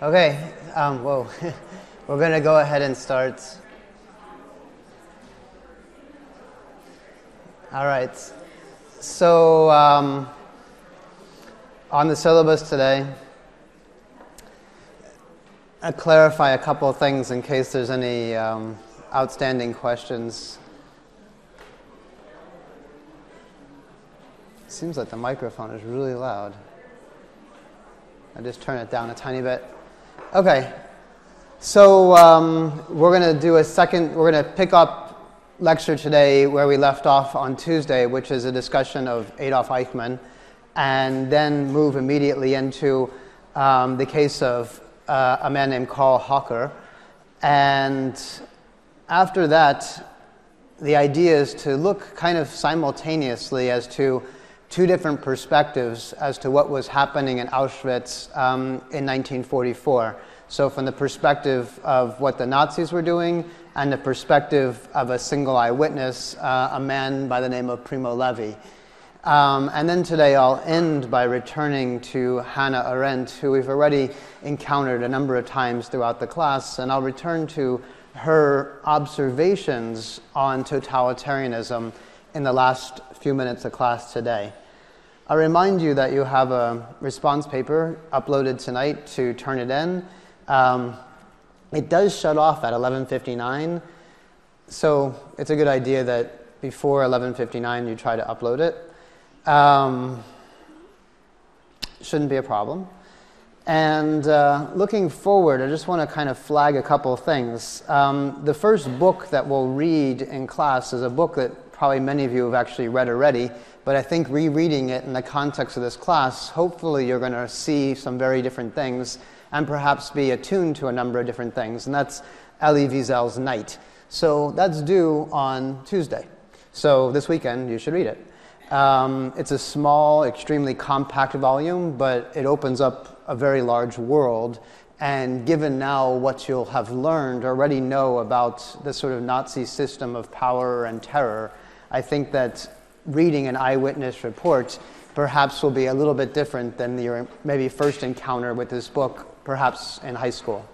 Okay, whoa. We're going to go ahead and start. All right. So on the syllabus today, I'll clarify a couple of things in case there's any outstanding questions. Seems like the microphone is really loud. I'll just turn it down a tiny bit. Okay, so we're going to do we're going to pick up lecture today where we left off on Tuesday, which is a discussion of Adolf Eichmann, and then move immediately into the case of a man named Karl Hocker. And after that, the idea is to look kind of simultaneously as to two different perspectives as to what was happening in Auschwitz in 1944. So from the perspective of what the Nazis were doing and the perspective of a single eyewitness, a man by the name of Primo Levi. And then today I'll end by returning to Hannah Arendt, who we've already encountered a number of times throughout the class, and I'll return to her observations on totalitarianism in the last few minutes of class today. I'll remind you that you have a response paper uploaded tonight to turn it in. It does shut off at 11:59, so it's a good idea that before 11:59 you try to upload it. Shouldn't be a problem. And looking forward, I just want to kind of flag a couple of things. The first book that we'll read in class is a book that probably many of you have actually read already, but I think rereading it in the context of this class, hopefully you're going to see some very different things and perhaps be attuned to a number of different things, and that's Elie Wiesel's Night. So that's due on Tuesday. So this weekend you should read it. It's a small, extremely compact volume, but it opens up a very large world. And given now what you'll have learned, already know about the sort of Nazi system of power and terror, I think that reading an eyewitness report perhaps will be a little bit different than your maybe first encounter with this book, perhaps in high school.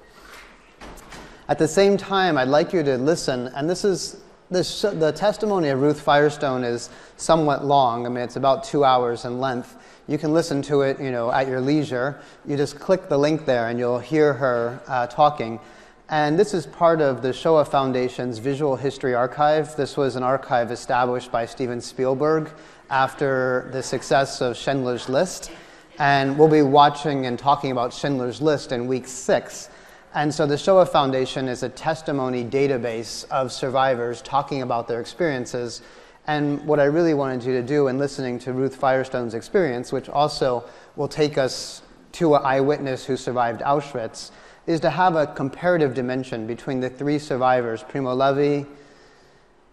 At the same time, I'd like you to listen, and the testimony of Ruth Firestone is somewhat long. I mean, it's about 2 hours in length. You can listen to it, at your leisure. You just click the link there and you'll hear her talking. And this is part of the Shoah Foundation's Visual History Archive. This was an archive established by Steven Spielberg after the success of Schindler's List. And we'll be watching and talking about Schindler's List in week 6. And so the Shoah Foundation is a testimony database of survivors talking about their experiences. And what I really wanted you to do in listening to Ruth Firestone's experience, which also will take us to an eyewitness who survived Auschwitz, is to have a comparative dimension between the three survivors, Primo Levi,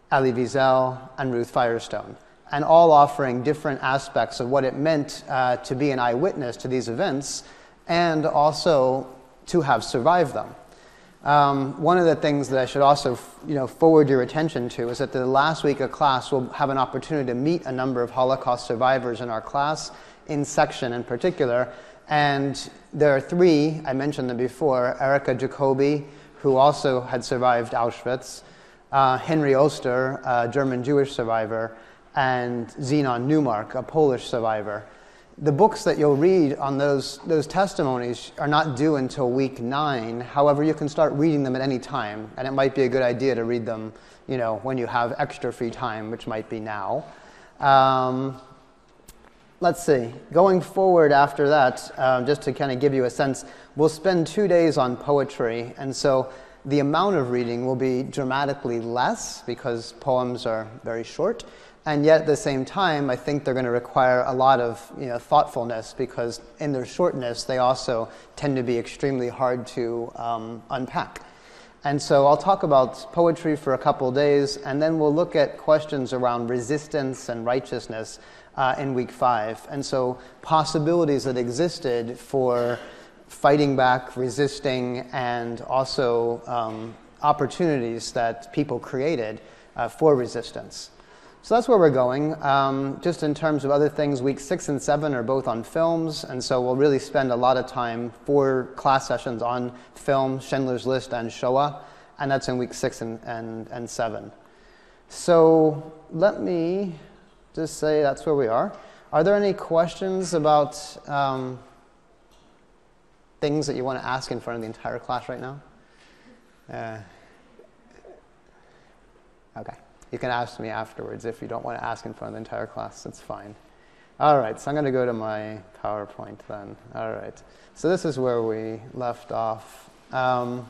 Elie Wiesel, and Ruth Firestone, and all offering different aspects of what it meant to be an eyewitness to these events, and also to have survived them. One of the things that I should also forward your attention to is that the last week of class we'll have an opportunity to meet a number of Holocaust survivors in our class, in section in particular. And there are three, I mentioned them before, Erika Jacobi, who also had survived Auschwitz, Henry Oster, a German Jewish survivor, and Zenon Newmark, a Polish survivor. The books that you'll read on those testimonies are not due until week 9. However, you can start reading them at any time, and it might be a good idea to read them, when you have extra free time, which might be now. Let's see. Going forward after that, just to kind of give you a sense, we'll spend 2 days on poetry, and so the amount of reading will be dramatically less because poems are very short. And yet, at the same time, I think they're going to require a lot of thoughtfulness because in their shortness, they also tend to be extremely hard to unpack. And so I'll talk about poetry for a couple of days, and then we'll look at questions around resistance and righteousness in week 5. And so possibilities that existed for fighting back, resisting, and also opportunities that people created for resistance. So that's where we're going. Just in terms of other things, weeks 6 and 7 are both on films, and so we'll really spend a lot of time, 4 class sessions on film, Schindler's List, and Shoah, and that's in week 6 and 7. So let me just say that's where we are. Are there any questions about things that you want to ask in front of the entire class right now? Okay. You can ask me afterwards if you don't want to ask in front of the entire class. That's fine. All right, so I'm going to go to my PowerPoint then. All right. So this is where we left off. So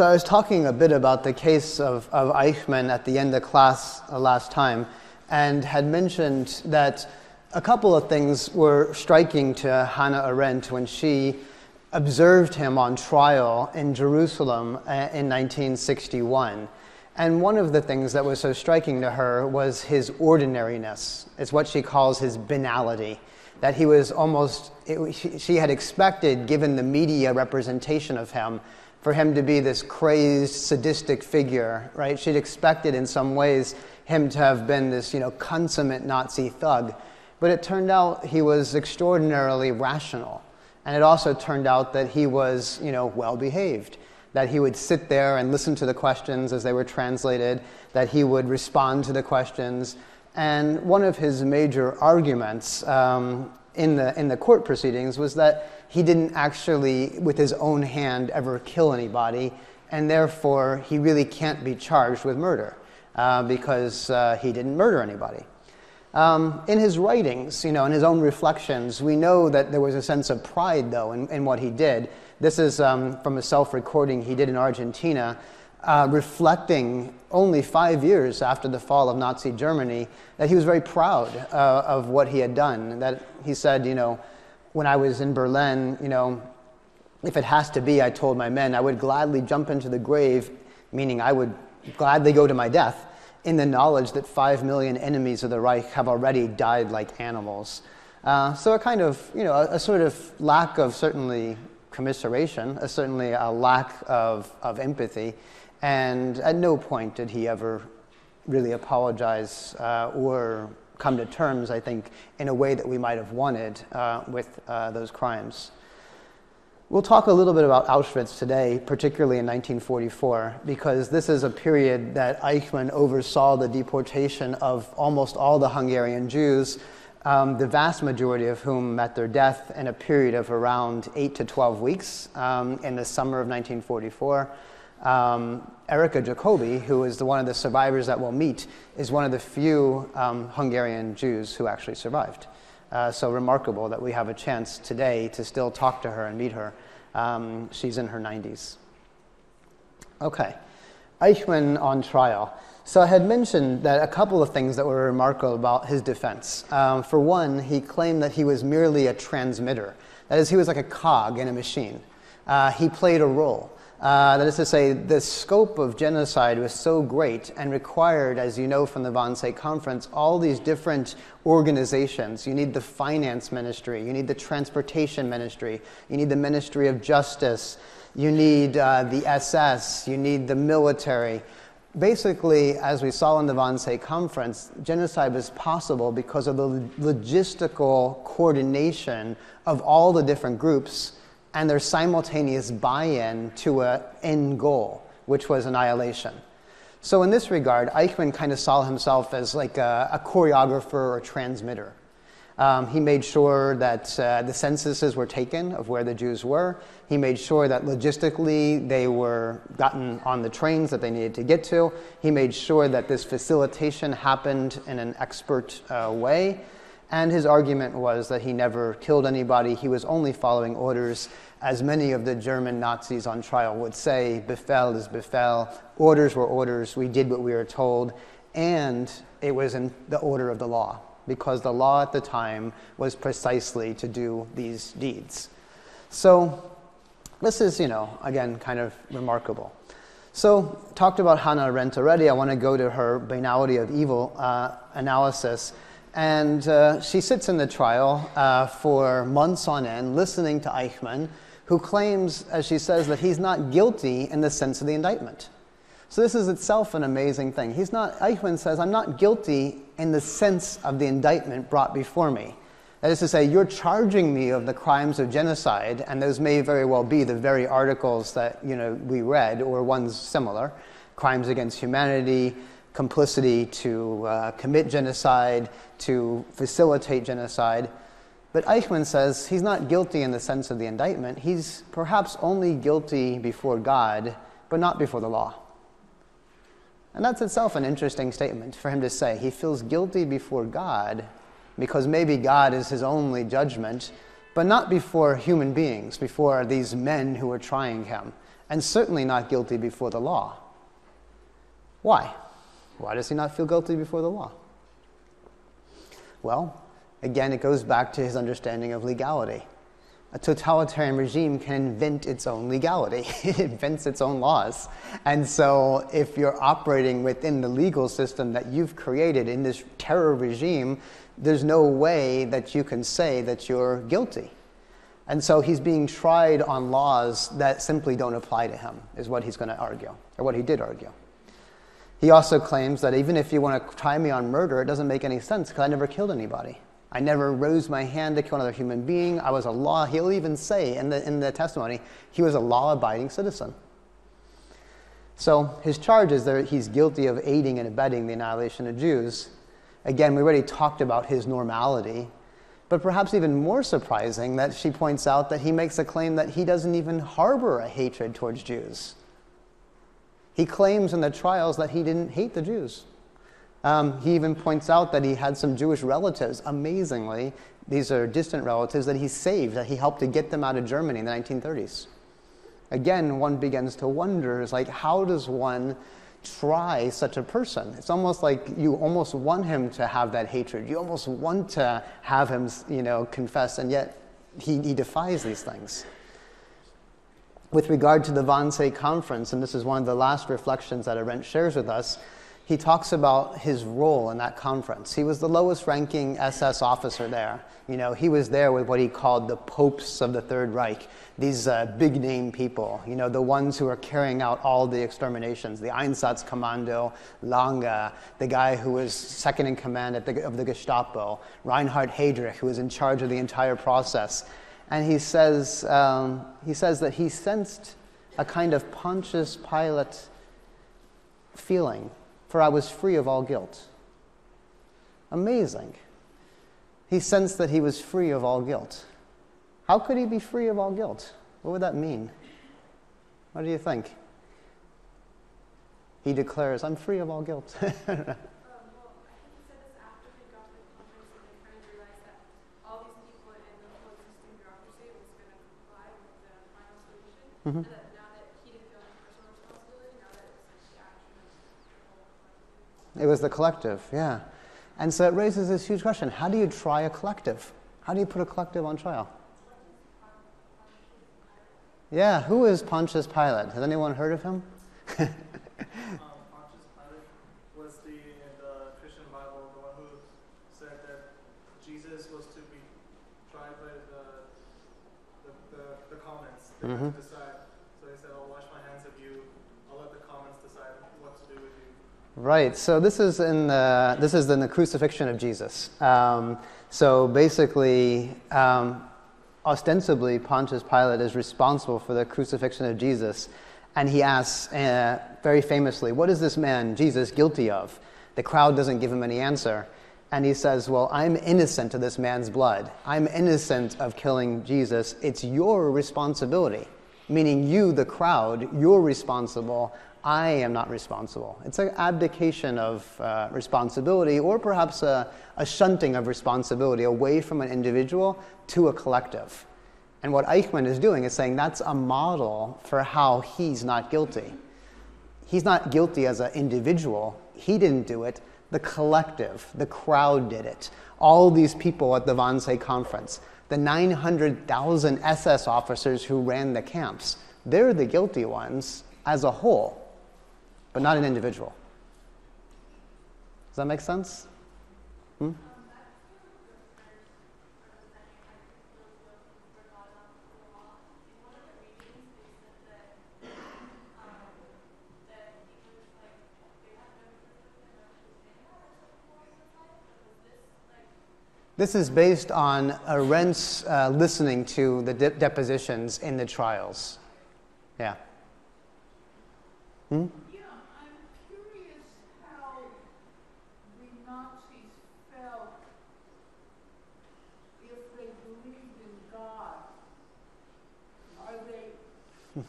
I was talking a bit about the case of Eichmann at the end of class last time, and had mentioned that a couple of things were striking to Hannah Arendt when she observed him on trial in Jerusalem in 1961. And one of the things that was so striking to her was his ordinariness. It's what she calls his banality. That he was almost, she had expected, given the media representation of him, for him to be this crazed, sadistic figure, right? She'd expected in some ways him to have been this, consummate Nazi thug. But it turned out he was extraordinarily rational. And it also turned out that he was, well-behaved, that he would sit there and listen to the questions as they were translated, that he would respond to the questions. And one of his major arguments in the court proceedings was that he didn't actually, with his own hand, ever kill anybody, and therefore he really can't be charged with murder because he didn't murder anybody. In his writings, in his own reflections, we know that there was a sense of pride, though, in what he did. This is from a self-recording he did in Argentina, reflecting only 5 years after the fall of Nazi Germany, that he was very proud of what he had done. That he said, when I was in Berlin, if it has to be, I told my men, I would gladly jump into the grave, meaning I would gladly go to my death, in the knowledge that 5 million enemies of the Reich have already died like animals. So a kind of, a sort of lack of certainly commiseration, certainly a lack of empathy, and at no point did he ever really apologize or come to terms, I think, in a way that we might have wanted with those crimes. We'll talk a little bit about Auschwitz today, particularly in 1944, because this is a period that Eichmann oversaw the deportation of almost all the Hungarian Jews, the vast majority of whom met their death in a period of around 8 to 12 weeks in the summer of 1944. Erika Jacobi, who is one of the survivors that we'll meet, is one of the few Hungarian Jews who actually survived. So remarkable that we have a chance today to still talk to her and meet her. She's in her 90s. Okay, Eichmann on trial. So I had mentioned that a couple of things that were remarkable about his defense. For one, he claimed that he was merely a transmitter. That is, he was like a cog in a machine. He played a role. That is to say, the scope of genocide was so great and required, as you know from the Wannsee Conference, all these different organizations. You need the finance ministry, you need the transportation ministry, you need the Ministry of Justice, you need the SS, you need the military. Basically, as we saw in the Wannsee Conference, genocide was possible because of the logistical coordination of all the different groups and their simultaneous buy-in to an end goal, which was annihilation. So in this regard, Eichmann kind of saw himself as like a choreographer or transmitter. He made sure that the censuses were taken of where the Jews were. He made sure that logistically they were gotten on the trains that they needed to get to. He made sure that this facilitation happened in an expert way. And his argument was that he never killed anybody. He was only following orders. As many of the German Nazis on trial would say, Befehl is Befehl. Orders were orders. We did what we were told. And it was in the order of the law, because the law at the time was precisely to do these deeds. So this is, again, kind of remarkable. So talked about Hannah Arendt already. I want to go to her banality of evil analysis. And she sits in the trial for months on end, listening to Eichmann, who claims, as she says, that he's not guilty in the sense of the indictment. So this is itself an amazing thing. Eichmann says, I'm not guilty in the sense of the indictment brought before me. That is to say, you're charging me of the crimes of genocide, and those may very well be the very articles that we read, or ones similar, crimes against humanity, complicity to commit genocide, to facilitate genocide. But Eichmann says he's not guilty in the sense of the indictment. He's perhaps only guilty before God, but not before the law. And that's itself an interesting statement for him to say. He feels guilty before God because maybe God is his only judgment, but not before human beings, before these men who are trying him, and certainly not guilty before the law. Why? Why does he not feel guilty before the law? Well, again, it goes back to his understanding of legality. A totalitarian regime can invent its own legality. It invents its own laws. And so if you're operating within the legal system that you've created in this terror regime, there's no way that you can say that you're guilty. And so he's being tried on laws that simply don't apply to him, is what he's going to argue, or what he did argue. He also claims that even if you want to try me on murder, it doesn't make any sense because I never killed anybody. I never rose my hand to kill another human being. I was a law. He'll even say in the testimony, he was a law-abiding citizen. So his charge is that he's guilty of aiding and abetting the annihilation of Jews. Again, we already talked about his normality, but perhaps even more surprising that she points out that he makes a claim that he doesn't even harbor a hatred towards Jews. He claims in the trials that he didn't hate the Jews. He even points out that he had some Jewish relatives, amazingly, these are distant relatives, that he saved, that he helped to get them out of Germany in the 1930s. Again, one begins to wonder, how does one try such a person? It's almost like you almost want him to have that hatred. You almost want to have him, confess, and yet he defies these things. With regard to the Wannsee Conference, and this is one of the last reflections that Arendt shares with us, he talks about his role in that conference. He was the lowest ranking SS officer there. He was there with what he called the popes of the Third Reich, these big name people, the ones who are carrying out all the exterminations, the Einsatzkommando, Lange, the guy who was second in command of the Gestapo, Reinhard Heydrich, who was in charge of the entire process. And he says that he sensed a kind of Pontius Pilate feeling, for I was free of all guilt. Amazing. He sensed that he was free of all guilt. How could he be free of all guilt? What would that mean? What do you think? He declares, I'm free of all guilt. Well, I think he said this after they got to the conference and they kind of realized that all these people in the whole existing bureaucracy was going to comply with the final solution, and that now that he didn't feel any personal responsibility, now that it was the action of the whole collective. It was the collective, yeah. And so it raises this huge question. How do you try a collective? How do you put a collective on trial? Yeah, who is Pontius Pilate? Has anyone heard of him? Pontius Pilate was the Christian Bible, the one who said that Jesus was to be tried by the commons. They had to decide. So he said, I'll wash my hands of you. I'll let the commons decide what to do with you. Right. So this is in the crucifixion of Jesus. So basically, ostensibly, Pontius Pilate is responsible for the crucifixion of Jesus. And he asks, very famously, what is this man, Jesus, guilty of? The crowd doesn't give him any answer. And he says, well, I'm innocent of this man's blood. I'm innocent of killing Jesus. It's your responsibility. Meaning you, the crowd, you're responsible. I am not responsible. It's an abdication of responsibility, or perhaps a shunting of responsibility away from an individual to a collective. And what Eichmann is doing is saying that's a model for how he's not guilty. He's not guilty as an individual. He didn't do it. The collective, the crowd did it. All these people at the Wannsee Conference, the 900,000 SS officers who ran the camps, they're the guilty ones as a whole, but not an individual. Does that make sense? This is based on Arendt's listening to the depositions in the trials. Yeah. Hmm? Yeah, I'm curious how the Nazis felt if they believed in God. Are they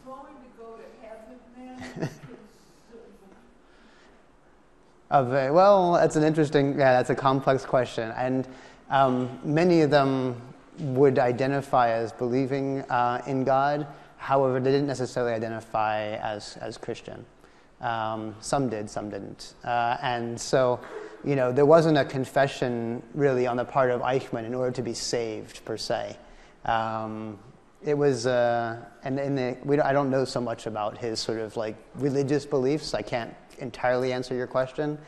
going to go to heaven then? Well, that's an interesting, that's a complex question. And many of them would identify as believing in God. However, they didn't necessarily identify as Christian. Some did, some didn't. And so, there wasn't a confession really on the part of Eichmann in order to be saved, per se. It was, I don't know so much about his sort of like religious beliefs. I can't entirely answer your question.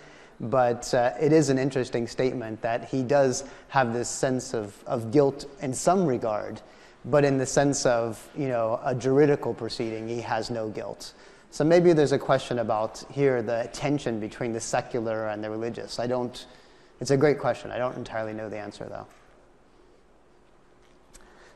But it is an interesting statement that he does have this sense of guilt in some regard, but in the sense of, a juridical proceeding, he has no guilt. So maybe there's a question about here the tension between the secular and the religious. It's a great question. I don't entirely know the answer, though.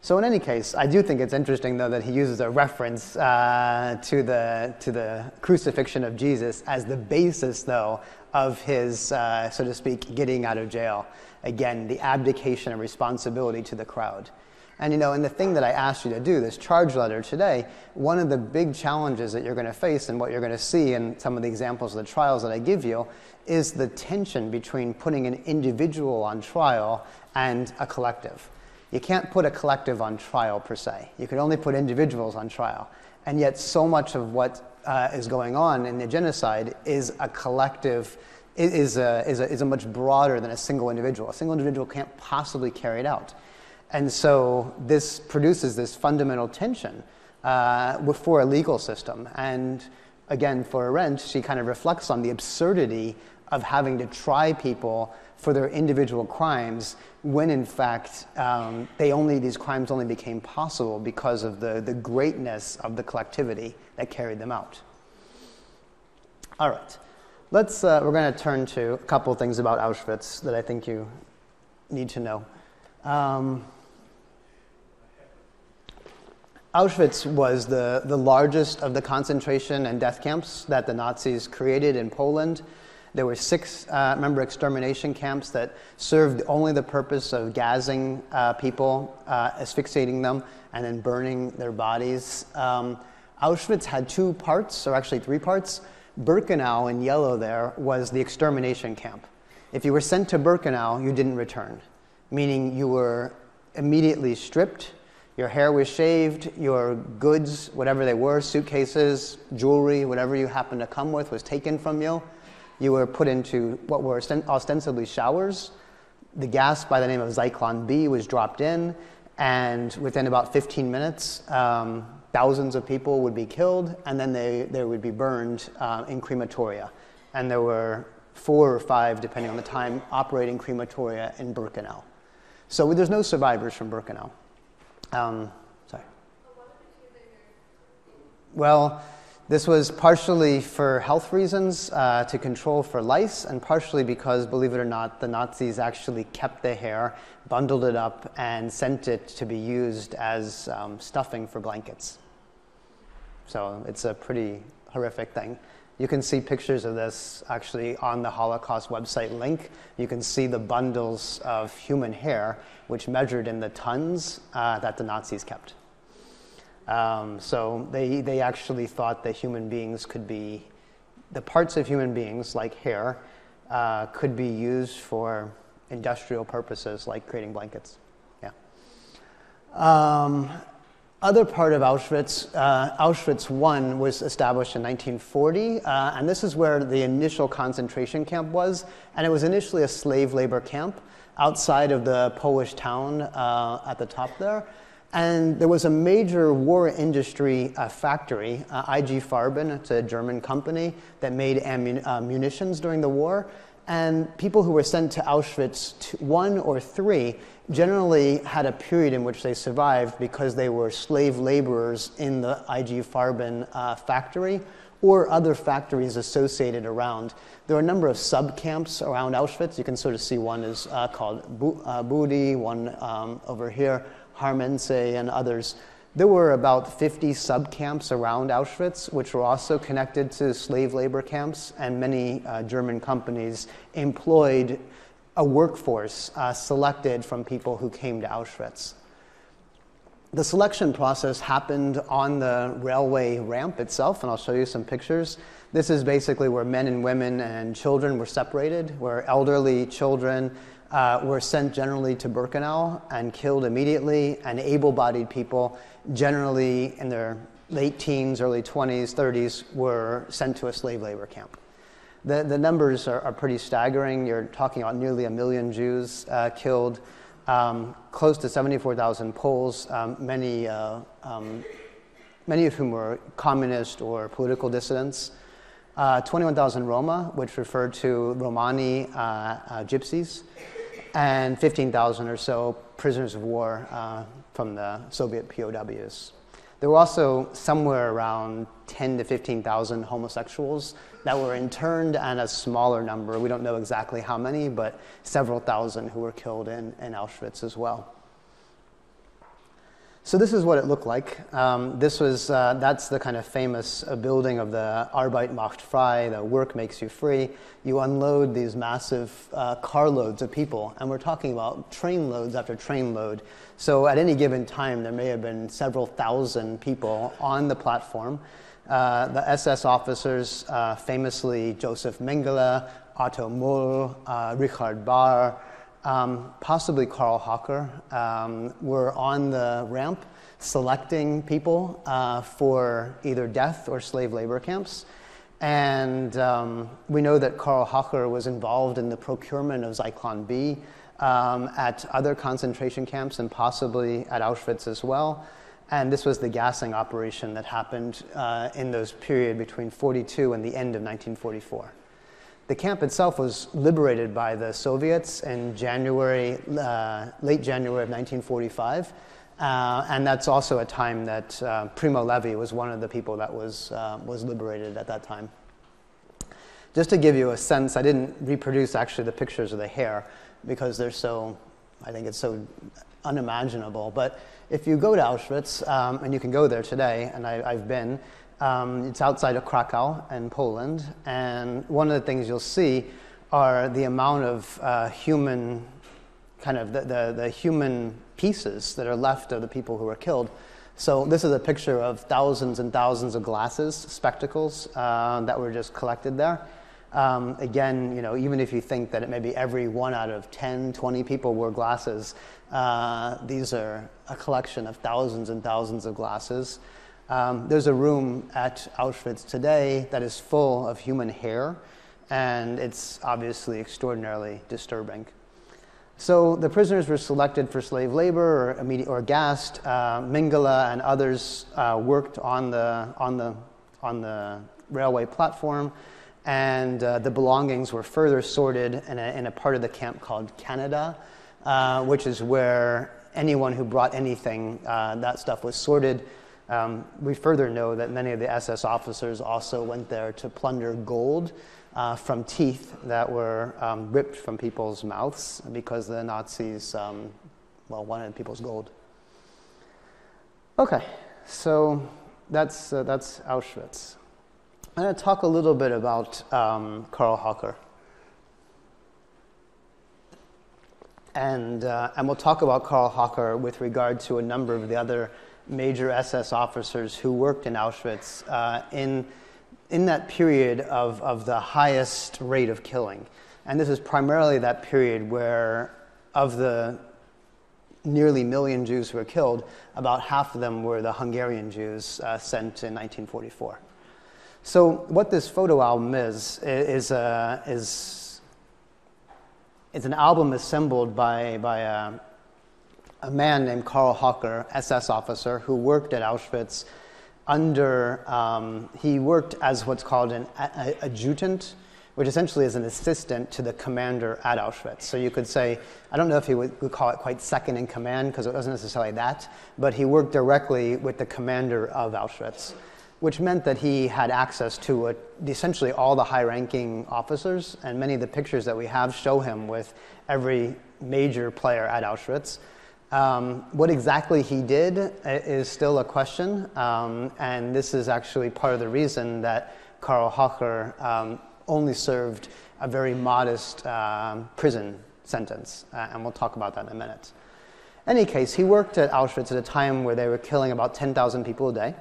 So in any case, I do think it's interesting, though, that he uses a reference to the crucifixion of Jesus as the basis, though, of his, so to speak, getting out of jail. Again, the abdication of responsibility to the crowd. And, in the thing that I asked you to do, this charge letter today, one of the big challenges that you're going to face and what you're going to see in some of the examples of the trials that I give you is the tension between putting an individual on trial and a collective. You can't put a collective on trial, per se. You can only put individuals on trial. And yet so much of what is going on in the genocide is a collective, is a much broader than a single individual. A single individual can't possibly carry it out. And so this produces this fundamental tension for a legal system. And again, for Arendt, she kind of reflects on the absurdity of having to try people for their individual crimes when in fact these crimes only became possible because of the greatness of the collectivity that carried them out. All right, we're going to turn to a couple of things about Auschwitz that I think you need to know. Auschwitz was the largest of the concentration and death camps that the Nazis created in Poland. There were 6 extermination camps that served only the purpose of gassing people, asphyxiating them, and then burning their bodies. Auschwitz had 2 parts, or actually 3 parts. Birkenau, in yellow there, was the extermination camp. If you were sent to Birkenau, you didn't return, meaning you were immediately stripped, your hair was shaved, your goods, whatever they were, suitcases, jewelry, whatever you happened to come with was taken from you. You were put into what were ostensibly showers. The gas by the name of Zyklon B was dropped in, and within about 15 minutes, thousands of people would be killed, and then they would be burned in crematoria. And there were 4 or 5, depending on the time, operating crematoria in Birkenau. So there's no survivors from Birkenau. Sorry. Well, this was partially for health reasons, to control for lice, and partially because, believe it or not, the Nazis actually kept the hair, bundled it up, and sent it to be used as stuffing for blankets. So it's a pretty horrific thing. You can see pictures of this actually on the Holocaust website link. You can see the bundles of human hair, which measured in the tons that the Nazis kept. So they actually thought that human beings could be, the parts of human beings, like hair, could be used for industrial purposes, like creating blankets. Yeah. Other part of Auschwitz, Auschwitz I was established in 1940, and this is where the initial concentration camp was, and it was initially a slave labor camp outside of the Polish town at the top there. And there was a major war industry factory, IG Farben, it's a German company that made munitions during the war. And people who were sent to Auschwitz 1 or 3 generally had a period in which they survived because they were slave laborers in the IG Farben factory or other factories associated around. There are a number of sub-camps around Auschwitz. You can sort of see one is called Budi, one over here, Harmense, and others. There were about 50 sub-camps around Auschwitz, which were also connected to slave labor camps, and many German companies employed a workforce selected from people who came to Auschwitz. The selection process happened on the railway ramp itself, and I'll show you some pictures. This is basically where men and women and children were separated, where elderly children were sent generally to Birkenau and killed immediately, and able-bodied people, generally in their late teens, early 20s, 30s, were sent to a slave labor camp. The numbers are pretty staggering. You're talking about nearly 1 million Jews killed, close to 74,000 Poles, many of whom were communist or political dissidents, 21,000 Roma, which referred to Romani gypsies, and 15,000 or so prisoners of war from the Soviet POWs. There were also somewhere around 10 to 15,000 homosexuals that were interned, and a smaller number, we don't know exactly how many, but several thousand who were killed in Auschwitz as well. So this is what it looked like. That's the kind of famous building of the Arbeit macht frei, the work makes you free. You unload these massive carloads of people, and we're talking about train loads after train load. So at any given time, there may have been several thousand people on the platform. The SS officers, famously Joseph Mengele, Otto Moll, Richard Bahr, possibly Karl Hocker, were on the ramp selecting people for either death or slave labor camps. And we know that Karl Hocker was involved in the procurement of Zyklon B at other concentration camps and possibly at Auschwitz as well. And this was the gassing operation that happened in those period between 42 and the end of 1944. The camp itself was liberated by the Soviets in late January of 1945, and that's also a time that Primo Levi was one of the people that was liberated at that time. Just to give you a sense, I didn't reproduce actually the pictures of the hair because they're so, I think it's so unimaginable. But if you go to Auschwitz, and you can go there today, and I've been, it's outside of Krakow in Poland, and one of the things you'll see are the amount of human, kind of the human pieces that are left of the people who were killed. So this is a picture of thousands and thousands of glasses, spectacles, that were just collected there. Again, you know, even if you think that it maybe every 1 out of 10, 20 people wore glasses, these are a collection of thousands and thousands of glasses. There's a room at Auschwitz today that is full of human hair, and it's obviously extraordinarily disturbing. So the prisoners were selected for slave labor or gassed. Mengele and others worked on the railway platform, and the belongings were further sorted in a part of the camp called Canada, which is where anyone who brought anything, that stuff was sorted. We further know that many of the SS officers also went there to plunder gold from teeth that were ripped from people's mouths because the Nazis, wanted people's gold. Okay, so that's Auschwitz. I'm going to talk a little bit about Karl Hocker. And we'll talk about Karl Hocker with regard to a number of the other major SS officers who worked in Auschwitz in that period of the highest rate of killing. And this is primarily that period where of the nearly 1 million Jews who were killed, about half of them were the Hungarian Jews sent in 1944. So what this photo album is an album assembled by a man named Karl Hocker, SS officer, who worked at Auschwitz he worked as what's called an adjutant, which essentially is an assistant to the commander at Auschwitz. So you could say, I don't know if he would call it quite second in command, because it wasn't necessarily that, but he worked directly with the commander of Auschwitz, which meant that he had access to essentially all the high-ranking officers, and many of the pictures that we have show him with every major player at Auschwitz. What exactly he did is still a question, and this is actually part of the reason that Karl Hocher only served a very modest prison sentence, and we'll talk about that in a minute. In any case, he worked at Auschwitz at a time where they were killing about 10,000 people a day,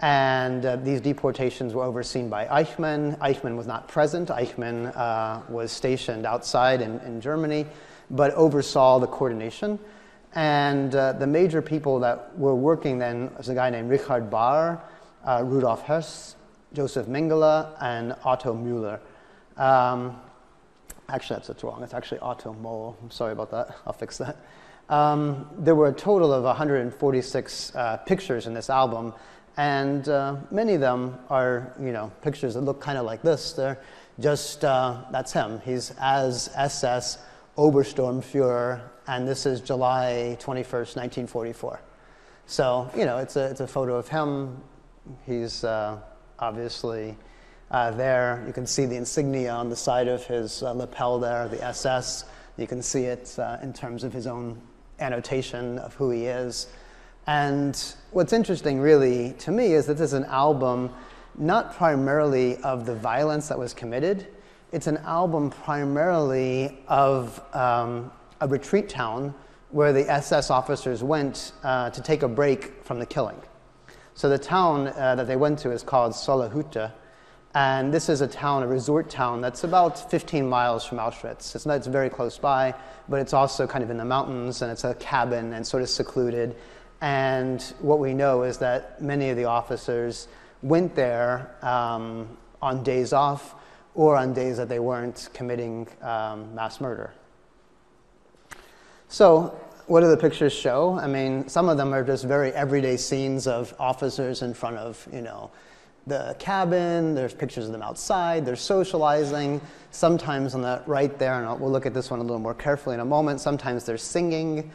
and these deportations were overseen by Eichmann. Eichmann was not present. Eichmann was stationed outside in Germany, but oversaw the coordination. And the major people that were working then was a guy named Richard Bahr, Rudolf Hess, Joseph Mengele, and Otto Müller. Actually, that's wrong. It's actually Otto Moll. I'm sorry about that. I'll fix that. There were a total of 146 pictures in this album, and many of them are, pictures that look kind of like this. They're just, that's him. He's as SS Obersturmführer, and this is July 21st, 1944. So, it's a photo of him. He's obviously there. You can see the insignia on the side of his lapel there, the SS. You can see it in terms of his own annotation of who he is. And what's interesting, really, to me, is that this is an album not primarily of the violence that was committed. It's an album primarily of a retreat town where the SS officers went to take a break from the killing. So the town that they went to is called Solahütte, and this is a resort town that's about 15 miles from Auschwitz. It's very close by, but it's also kind of in the mountains, and it's a cabin and sort of secluded. And what we know is that many of the officers went there on days off or on days that they weren't committing mass murder. So what do the pictures show? I mean, some of them are just very everyday scenes of officers in front of, the cabin. There's pictures of them outside. They're socializing. Sometimes on the right there, and we'll look at this one a little more carefully in a moment, sometimes they're singing.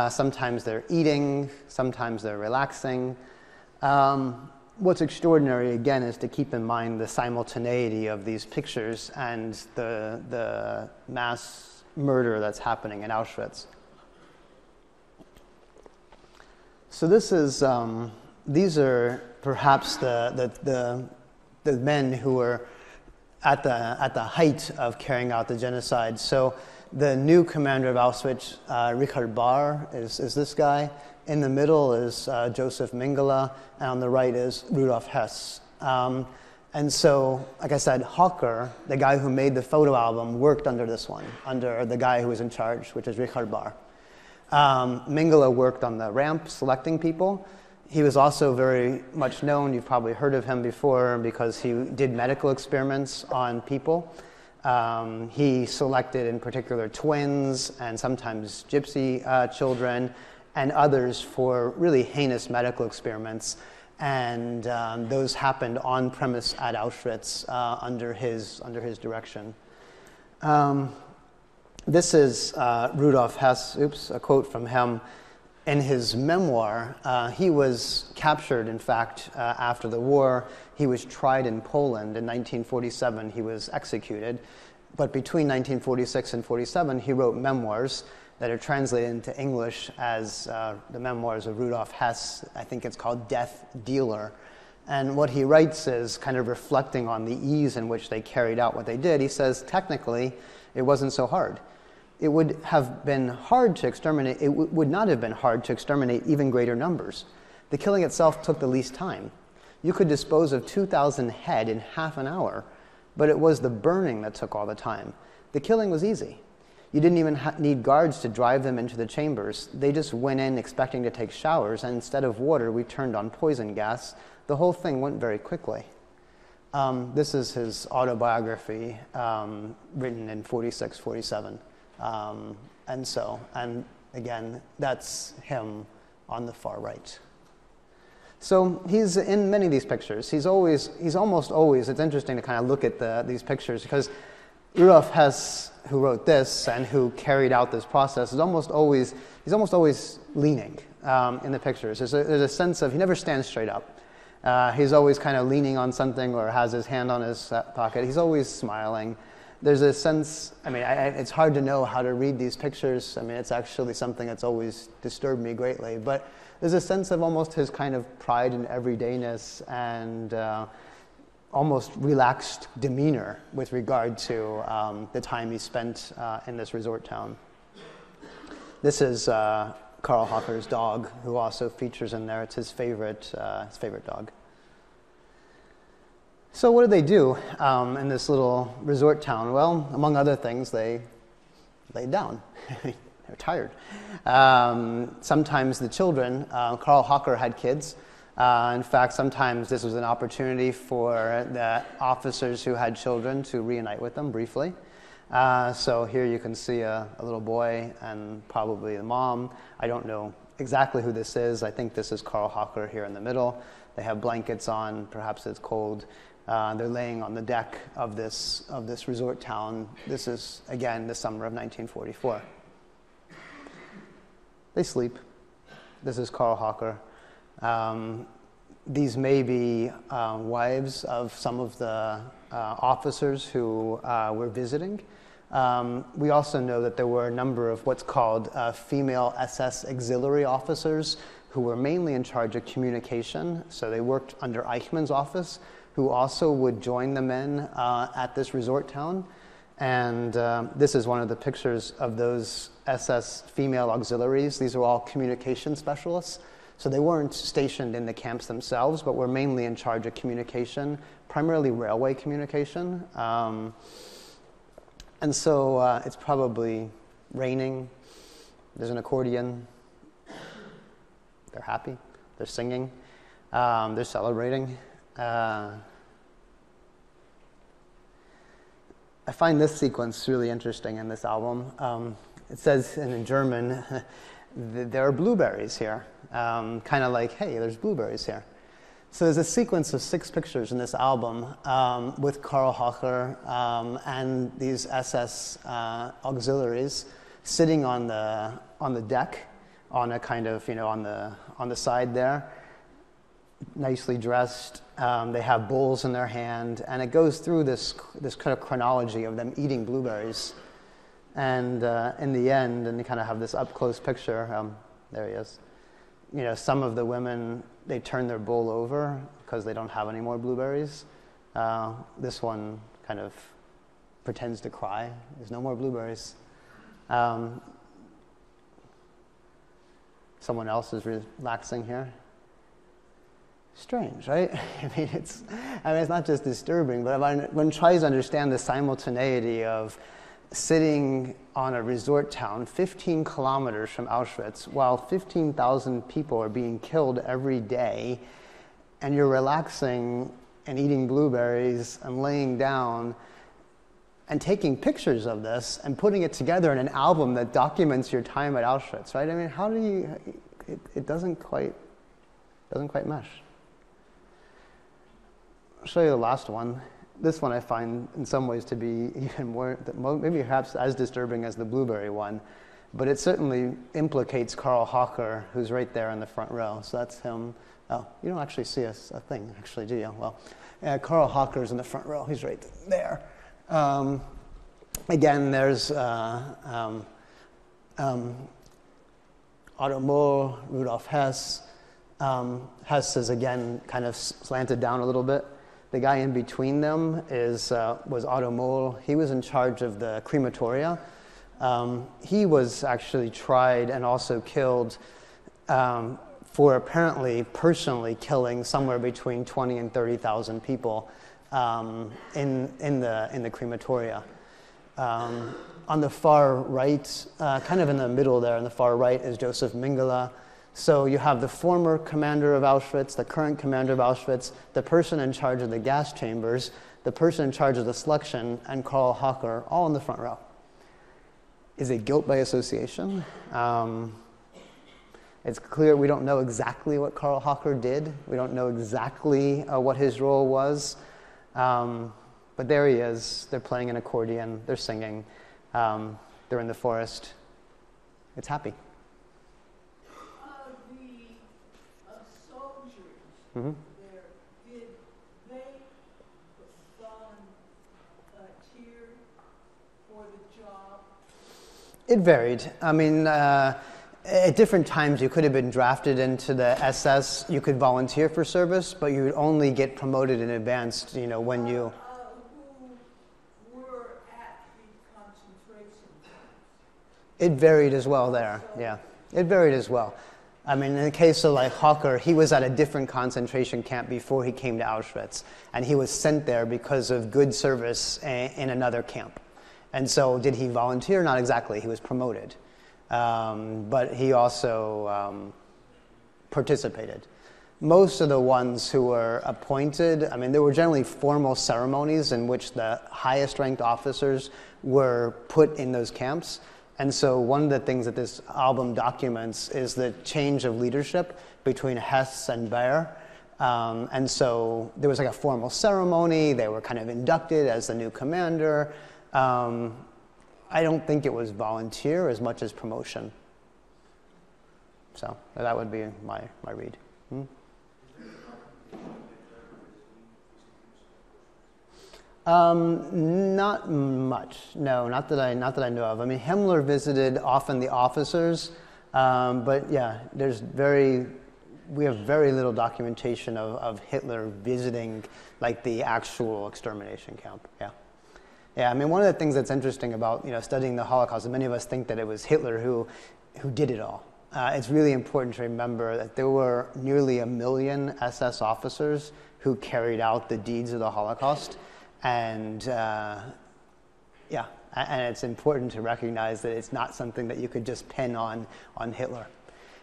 Sometimes they're eating. Sometimes they're relaxing. What's extraordinary, again, is to keep in mind the simultaneity of these pictures and the mass murder that's happening in Auschwitz. So these are perhaps the men who were at the height of carrying out the genocide. So the new commander of Auschwitz, Richard Bahr, is this guy. In the middle is Joseph Mengele, and on the right is Rudolf Hess. And so, like I said, Hocher, the guy who made the photo album, worked under this one, under the guy who was in charge, which is Richard Bahr. Mengele worked on the ramp, selecting people. He was also very much known, you've probably heard of him before, because he did medical experiments on people. He selected, in particular, twins and sometimes gypsy children and others for really heinous medical experiments. And those happened on premise at Auschwitz under his direction. This is Rudolf Hess, a quote from him. In his memoir, he was captured, in fact, after the war. He was tried in Poland. In 1947, he was executed. But between 1946 and 47, he wrote memoirs that are translated into English as the memoirs of Rudolf Hess. I think it's called Death Dealer. And what he writes is kind of reflecting on the ease in which they carried out what they did. He says, technically, it wasn't so hard. It would have been hard to exterminate. It would not have been hard to exterminate even greater numbers. The killing itself took the least time. You could dispose of 2,000 head in half an hour, but it was the burning that took all the time. The killing was easy. You didn't even need guards to drive them into the chambers. They just went in expecting to take showers, and instead of water, we turned on poison gas. The whole thing went very quickly. This is his autobiography, written in 46, 47. And again, that's him on the far right. So he's in many of these pictures. He's almost always, it's interesting to kind of look at these pictures because Rudolf Hess, who wrote this and who carried out this process, he's almost always leaning in the pictures. There's a sense of, he never stands straight up. He's always kind of leaning on something or has his hand on his pocket. He's always smiling. There's a sense, it's hard to know how to read these pictures. It's actually something that's always disturbed me greatly. But there's a sense of almost his kind of pride in everydayness and almost relaxed demeanor with regard to the time he spent in this resort town. This is Carl Hocker's dog, who also features in there. It's his favorite dog. So what do they do in this little resort town? Well, among other things, they lay down. They're tired. Sometimes the children, Carl Hocker had kids. In fact, sometimes this was an opportunity for the officers who had children to reunite with them briefly. So here you can see a little boy and probably the mom. I don't know exactly who this is. I think this is Carl Hocker here in the middle. They have blankets on. Perhaps it's cold. They're laying on the deck of this resort town. This is, again, the summer of 1944. They sleep. This is Carl Hocker. These may be wives of some of the officers who were visiting. We also know that there were a number of what's called female SS auxiliary officers who were mainly in charge of communication. So they worked under Eichmann's office, who also would join the men at this resort town. And this is one of the pictures of those SS female auxiliaries. These are all communication specialists. So they weren't stationed in the camps themselves, but were mainly in charge of communication, primarily railway communication. And so it's probably raining. There's an accordion. They're happy. They're singing. They're celebrating. I find this sequence really interesting in this album. It says in German, there are blueberries here. Kind of like, hey, there's blueberries here. So there's a sequence of 6 pictures in this album with Carl Hocker and these SS auxiliaries sitting on the deck, on a kind of, on the side there, nicely dressed. They have bowls in their hand, and it goes through this kind of chronology of them eating blueberries. And in the end, and you kind of have this up-close picture. There he is. Some of the women, they turn their bowl over because they don't have any more blueberries. This one kind of pretends to cry. There's no more blueberries. Someone else is relaxing here. Strange, right? It's not just disturbing, but one tries to understand the simultaneity of sitting on a resort town 15 kilometers from Auschwitz while 15,000 people are being killed every day, and you're relaxing and eating blueberries and laying down and taking pictures of this and putting it together in an album that documents your time at Auschwitz, right? How do you, it doesn't quite mesh. I'll show you the last one. This one I find in some ways to be even more, maybe perhaps as disturbing as the blueberry one, but it certainly implicates Carl Hocker, who's right there in the front row. So that's him. Oh, you don't actually see a thing, actually, do you? Well, Carl Hocker's in the front row. He's right there. Again, there's Otto Moll, Rudolf Hess. Hess is, again, kind of slanted down a little bit. The guy in between them was Otto Moll. He was in charge of the crematoria. He was actually tried and also killed for apparently personally killing somewhere between 20 and 30,000 people in the crematoria. On the far right, kind of in the middle there, on the far right, is Joseph Mengele. So you have the former commander of Auschwitz, the current commander of Auschwitz, the person in charge of the gas chambers, the person in charge of the selection, and Carl Hocker, all in the front row. Is it guilt by association? It's clear we don't know exactly what Karl Hocker did. We don't know exactly what his role was. But there he is. They're playing an accordion. They're singing. They're in the forest. It's happy. The soldiers Mm-hmm. there, did they volunteer for the job? It varied. I mean, at different times you could have been drafted into the SS. You could volunteer for service, but you would only get promoted in advance, when you... Who were at the concentration camps? It varied as well there, yeah. It varied as well. I mean, in the case of like Hocker, he was at a different concentration camp before he came to Auschwitz, and he was sent there because of good service in another camp. And so did he volunteer? Not exactly. He was promoted. But he also participated. Most of the ones who were appointed, I mean, there were generally formal ceremonies in which the highest ranked officers were put in those camps. And so one of the things that this album documents is the change of leadership between Hess and Baer. And so there was like a formal ceremony. They were kind of inducted as the new commander. I don't think it was volunteer as much as promotion. So that would be my read. Not much. No, not that I know of. I mean, Himmler visited often the officers, but yeah, we have very little documentation of Hitler visiting like the actual extermination camp. Yeah. Yeah, I mean, one of the things that's interesting about studying the Holocaust, and many of us think that it was Hitler who did it all. It's really important to remember that there were nearly 1 million SS officers who carried out the deeds of the Holocaust, and and it's important to recognize that it's not something that you could just pin on Hitler.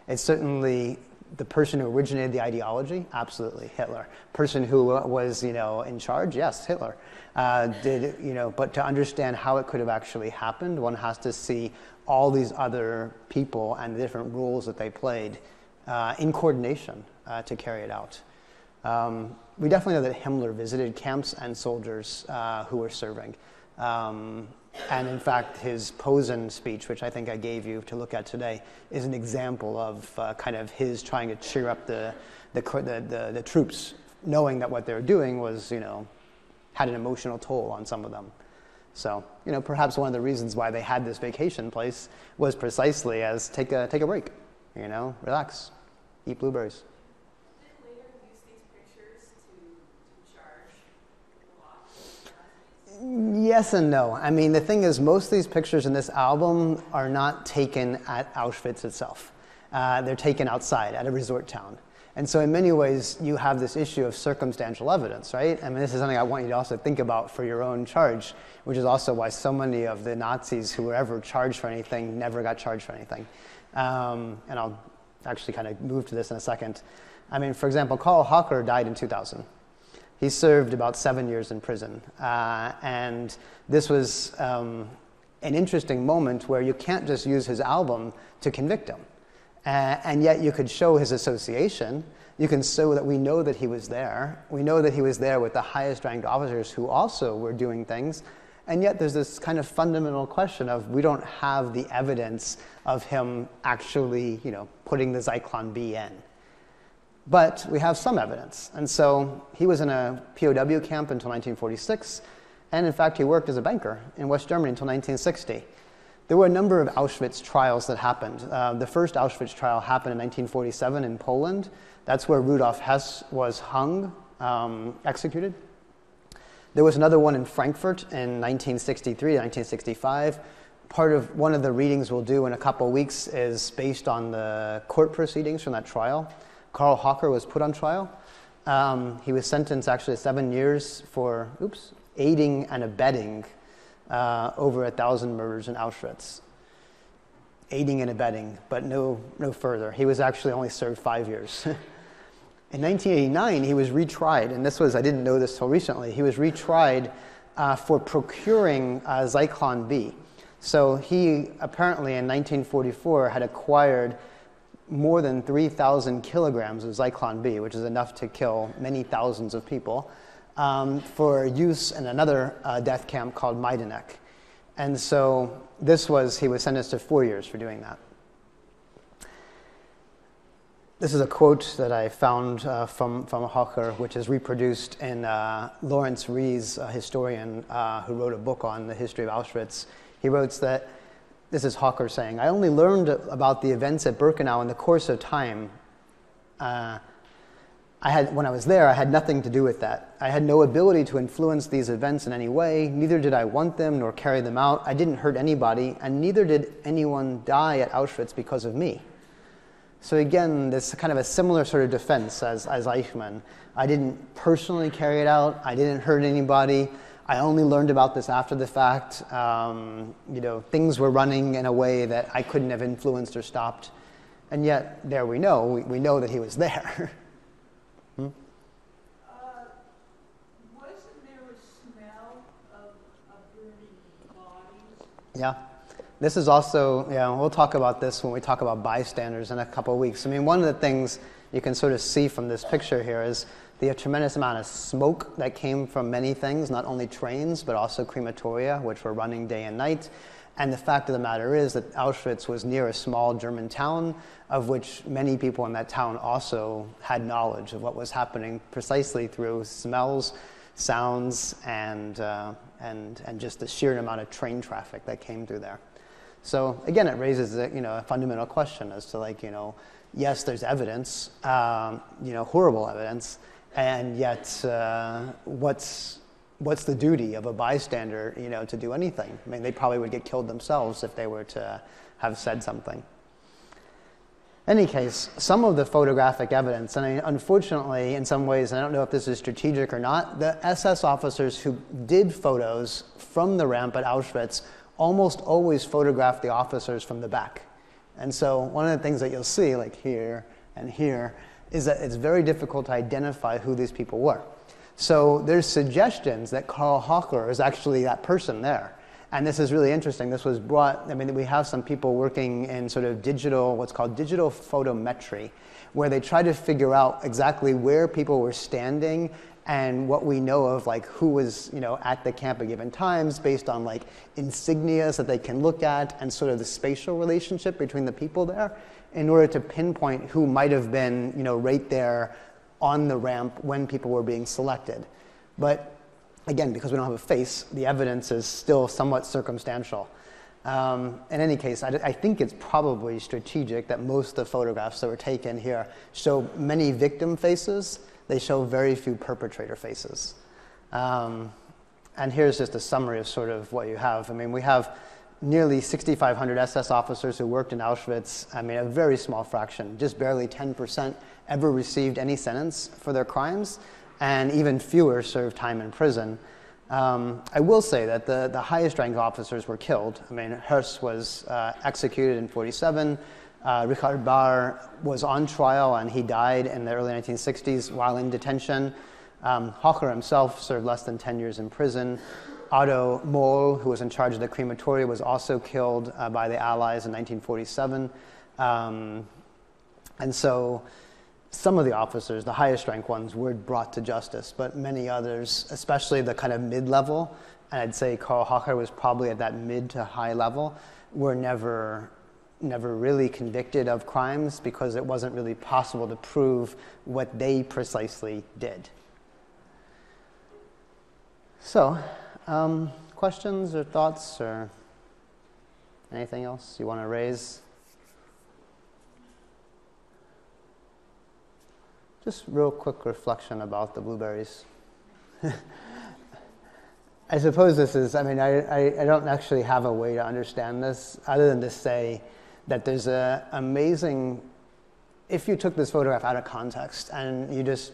It's certainly the person who originated the ideology, absolutely, Hitler. Person who was, in charge, yes, Hitler. But to understand how it could have actually happened, one has to see all these other people and the different roles that they played in coordination to carry it out. We definitely know that Himmler visited camps and soldiers who were serving. And in fact, his Posen speech, which I think I gave you to look at today, is an example of kind of his trying to cheer up the troops, knowing that what they were doing was, had an emotional toll on some of them. So, perhaps one of the reasons why they had this vacation place was precisely as take a break, relax, eat blueberries. Did they later use these pictures to charge the law? Yes and no. I mean, the thing is, most of these pictures in this album are not taken at Auschwitz itself. They're taken outside at a resort town. And so in many ways, you have this issue of circumstantial evidence, right? I mean, this is something I want you to also think about for your own charge, which is also why so many of the Nazis who were ever charged for anything never got charged for anything. And I'll actually kind of move to this in a second. I mean, for example, Karl Hocker died in 2000. He served about 7 years in prison. And this was an interesting moment where you can't just use his album to convict him. And yet you could show his association. You can show that we know that he was there. We know that he was there with the highest ranked officers who also were doing things. And yet there's this kind of fundamental question of we don't have the evidence of him actually, putting the Zyklon B in. But we have some evidence. And so he was in a POW camp until 1946. And in fact, he worked as a banker in West Germany until 1960. There were a number of Auschwitz trials that happened. The first Auschwitz trial happened in 1947 in Poland. That's where Rudolf Hess was hung, executed. There was another one in Frankfurt in 1963, 1965. One of the readings we'll do in a couple of weeks is based on the court proceedings from that trial. Karl Hocker was put on trial. He was sentenced actually to 7 years for, aiding and abetting over 1,000 murders in Auschwitz. Aiding and abetting, but no further. He was actually only served 5 years. In 1989, he was retried, and I didn't know this till recently, he was retried for procuring Zyklon B. So he apparently in 1944 had acquired more than 3,000 kilograms of Zyklon B, which is enough to kill many thousands of people, for use in another death camp called Majdanek. And so he was sentenced to 4 years for doing that. This is a quote that I found from Hocker, which is reproduced in Lawrence Rees, a historian who wrote a book on the history of Auschwitz. He wrote that, this is Hocker saying, "I only learned about the events at Birkenau in the course of time. When I was there, I had nothing to do with that. I had no ability to influence these events in any way. Neither did I want them nor carry them out. I didn't hurt anybody, and neither did anyone die at Auschwitz because of me." So again, this kind of a similar sort of defense as Eichmann. I didn't personally carry it out. I didn't hurt anybody. I only learned about this after the fact. Things were running in a way that I couldn't have influenced or stopped. And yet, there we know that he was there. Wasn't there a smell of burning bodies? Yeah. This is also, we'll talk about this when we talk about bystanders in a couple of weeks. I mean, one of the things you can sort of see from this picture here is the tremendous amount of smoke that came from many things, not only trains, but also crematoria, which were running day and night. And the fact of the matter is that Auschwitz was near a small German town, of which many people in that town also had knowledge of what was happening precisely through smells, sounds, and just the sheer amount of train traffic that came through there. So again, it raises a fundamental question as to yes, there's evidence, horrible evidence, and yet what's the duty of a bystander, to do anything? I mean, they probably would get killed themselves if they were to have said something. In any case, some of the photographic evidence, and unfortunately, in some ways, and I don't know if this is strategic or not, the SS officers who did photos from the ramp at Auschwitz almost always photographed the officers from the back. And so one of the things that you'll see, like here and here, is that it's very difficult to identify who these people were. So there's suggestions that Karl Hocker is actually that person there. And this is really interesting. This was brought, we have some people working in sort of what's called digital photometry, where they try to figure out exactly where people were standing and what we know of, like who was at the camp at given times, based on like insignias that they can look at and sort of the spatial relationship between the people there, in order to pinpoint who might have been right there on the ramp when people were being selected. But again, because we don't have a face, the evidence is still somewhat circumstantial. In any case, I think it's probably strategic that most of the photographs that were taken here show many victim faces. They show very few perpetrator faces. And here's just a summary of sort of what you have. We have nearly 6,500 SS officers who worked in Auschwitz. A very small fraction, just barely 10% ever received any sentence for their crimes, and even fewer served time in prison. I will say that the highest ranked officers were killed. Hirsch was executed in 1947. Richard Bahr was on trial, and he died in the early 1960s while in detention. Hocker himself served less than 10 years in prison. Otto Mohl, who was in charge of the crematoria, was also killed by the Allies in 1947. And so some of the officers, the highest ranked ones, were brought to justice, but many others, especially the kind of mid-level, and I'd say Karl Hocker was probably at that mid to high level, were never really convicted of crimes because it wasn't really possible to prove what they precisely did. So, questions or thoughts or anything else you want to raise? Just real quick reflection about the blueberries. I suppose this is, I don't actually have a way to understand this other than to say that there's an amazing, if you took this photograph out of context and you just,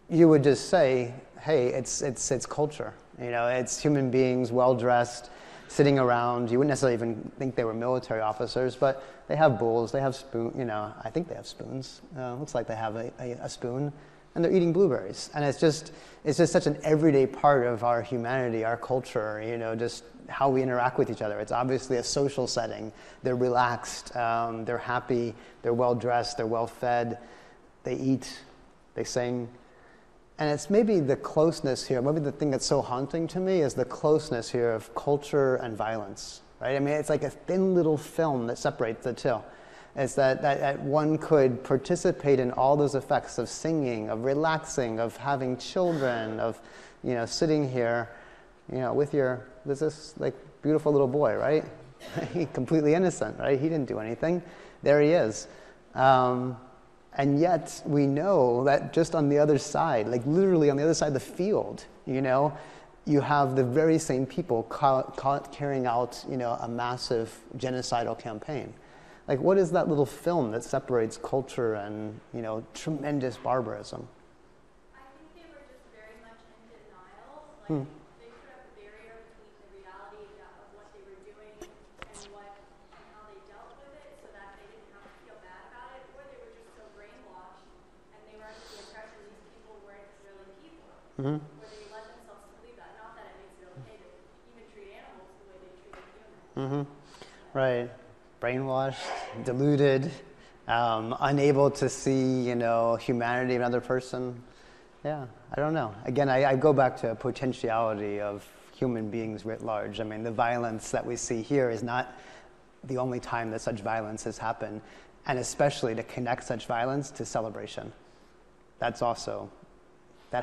you would just say, hey, it's culture. It's human beings, well-dressed, sitting around. You wouldn't necessarily even think they were military officers, but they have bowls, they have spoons, I think they have spoons. Looks like they have a spoon. and they're eating blueberries. And it's just such an everyday part of our humanity, our culture, just how we interact with each other. It's obviously a social setting. They're relaxed, they're happy, they're well-dressed, they're well-fed, they eat, they sing. And it's maybe the closeness here, maybe the thing that's so haunting to me is the closeness here of culture and violence, right? I mean, it's like a thin little film that separates the two. It's that one could participate in all those effects of singing, of relaxing, of having children, of, sitting here, with this like beautiful little boy, right? Completely innocent, right? He didn't do anything. There he is. And yet we know that just on the other side, like literally on the other side of the field, you have the very same people carrying out, a massive genocidal campaign. Like, what is that little film that separates culture and, tremendous barbarism? I think they were just very much in denial. Like, they put up a barrier between the reality of what they were doing and how they dealt with it, so that they didn't have to feel bad about it, or they were just so brainwashed and they were under the impression these people weren't really people, or they let themselves believe that. Not that it makes it okay to even treat animals the way they treat humans. Right. Brainwashed, deluded, unable to see, humanity of another person. Yeah, I don't know. Again, I go back to potentiality of human beings writ large. I mean, the violence that we see here is not the only time that such violence has happened, and especially to connect such violence to celebration. That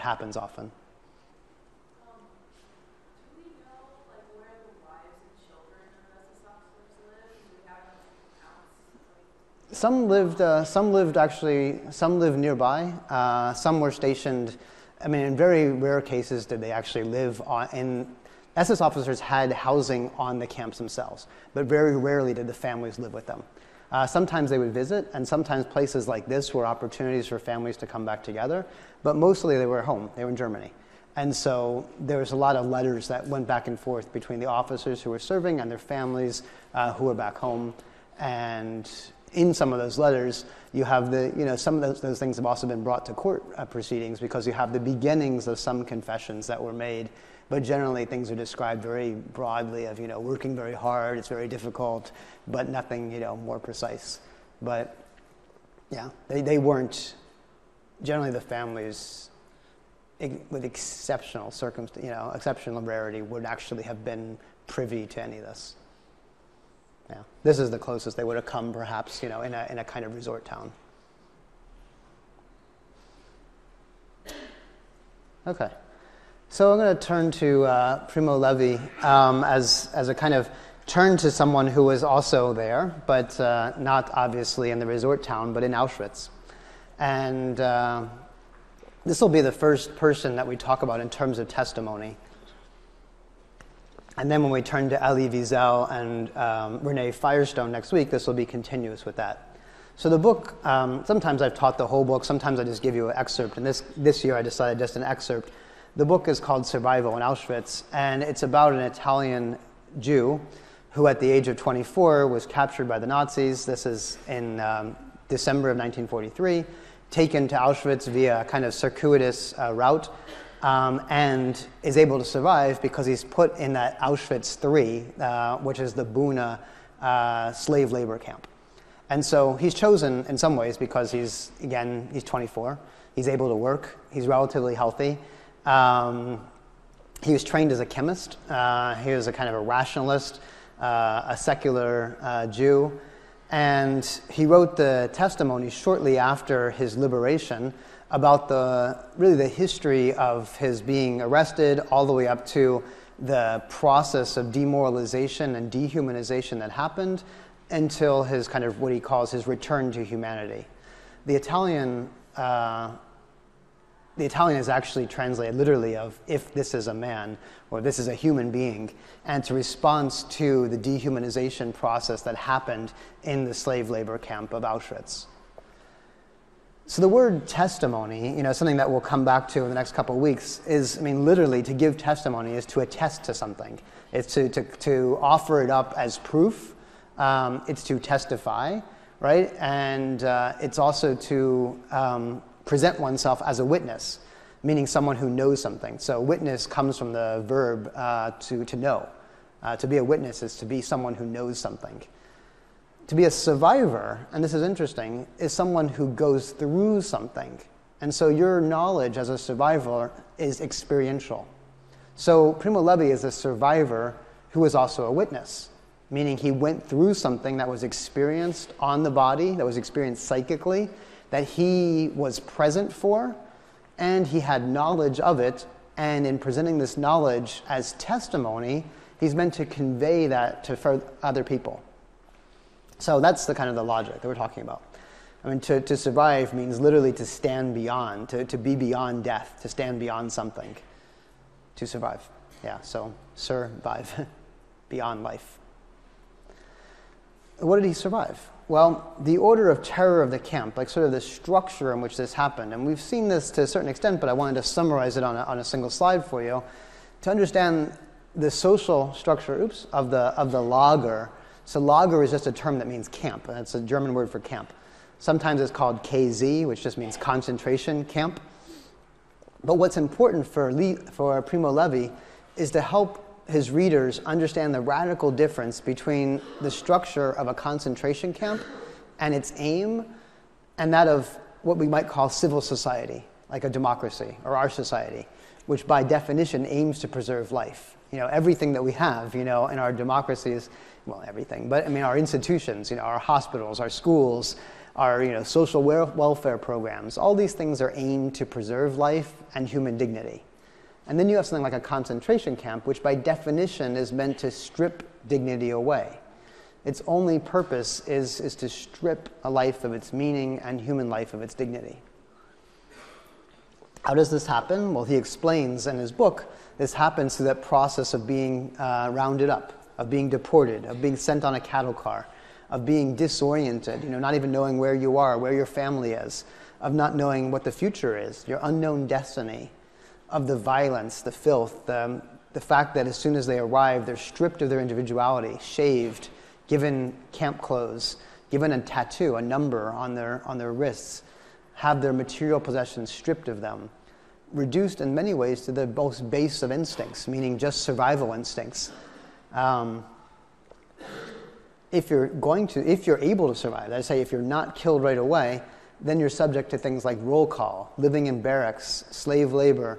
happens often. Do we know, where the wives and children of SS officers live? Do we have counts? Some lived nearby. Some were stationed. I mean, in very rare cases did they actually live SS officers had housing on the camps themselves, but very rarely did the families live with them. Sometimes they would visit, and sometimes places like this were opportunities for families to come back together, but mostly they were at home. They were in Germany. And so there was a lot of letters that went back and forth between the officers who were serving and their families who were back home. And in some of those letters, you have some of those things have also been brought to court proceedings, because you have the beginnings of some confessions that were made. But generally, things are described very broadly of, working very hard, it's very difficult, but nothing, more precise. But, yeah, they weren't, generally the families, with exceptional exceptional rarity, would actually have been privy to any of this. Yeah, this is the closest they would have come, perhaps, in a kind of resort town. Okay. So I'm going to turn to Primo Levi as a kind of turn to someone who was also there, but not obviously in the resort town, but in Auschwitz. And this will be the first person that we talk about in terms of testimony. And then when we turn to Elie Wiesel and Renee Firestone next week, this will be continuous with that. So the book, sometimes I've taught the whole book, sometimes I just give you an excerpt, and this year I decided just an excerpt. The book is called Survival in Auschwitz, and it's about an Italian Jew who at the age of 24 was captured by the Nazis. This is in December of 1943, taken to Auschwitz via a kind of circuitous route, and is able to survive because he's put in that Auschwitz III, which is the Buna slave labor camp. And so he's chosen in some ways because he's 24, he's able to work, he's relatively healthy. He was trained as a chemist. He was a kind of a rationalist, a secular Jew. And he wrote the testimony shortly after his liberation about the history of his being arrested all the way up to the process of demoralization and dehumanization that happened until his kind of what he calls his return to humanity. The Italian is actually translated literally of if this is a man or this is a human being, and it's a response to the dehumanization process that happened in the slave labor camp of Auschwitz. So the word testimony, something that we'll come back to in the next couple of weeks, is, literally to give testimony is to attest to something. It's to offer it up as proof. It's to testify, right? And it's also to present oneself as a witness, meaning someone who knows something. So witness comes from the verb to know. To be a witness is to be someone who knows something. To be a survivor, and this is interesting, is someone who goes through something. And so your knowledge as a survivor is experiential. So Primo Levi is a survivor who is also a witness, meaning he went through something that was experienced on the body, that was experienced psychically, that he was present for, and he had knowledge of it, and in presenting this knowledge as testimony, he's meant to convey that to other people. So that's the kind of the logic that we're talking about. I mean, to survive means literally to stand beyond, to be beyond death, to stand beyond something, to survive. Yeah, so survive, beyond life. What did he survive? Well, the order of terror of the camp, like sort of the structure in which this happened, and we've seen this to a certain extent, but I wanted to summarize it on a single slide for you, to understand the social structure, of the Lager. So Lager is just a term that means camp, and it's a German word for camp. Sometimes it's called KZ, which just means concentration camp. But what's important for Primo Levi is to help his readers understand the radical difference between the structure of a concentration camp and its aim, and that of what we might call civil society, like a democracy, or our society, which by definition aims to preserve life. Everything that we have, in our democracies, well, everything, but I mean our institutions, our hospitals, our schools, our social welfare programs, all these things are aimed to preserve life and human dignity. And then you have something like a concentration camp, which by definition is meant to strip dignity away. Its only purpose is to strip a life of its meaning and human life of its dignity. How does this happen? Well, he explains in his book, this happens through that process of being rounded up, of being deported, of being sent on a cattle car, of being disoriented, not even knowing where you are, where your family is, of not knowing what the future is, your unknown destiny, of the violence, the filth, the fact that as soon as they arrive, they're stripped of their individuality, shaved, given camp clothes, given a tattoo, a number on their wrists, have their material possessions stripped of them, reduced in many ways to the most base of instincts, meaning just survival instincts. If you're able to survive, I say if you're not killed right away, then you're subject to things like roll call, living in barracks, slave labor.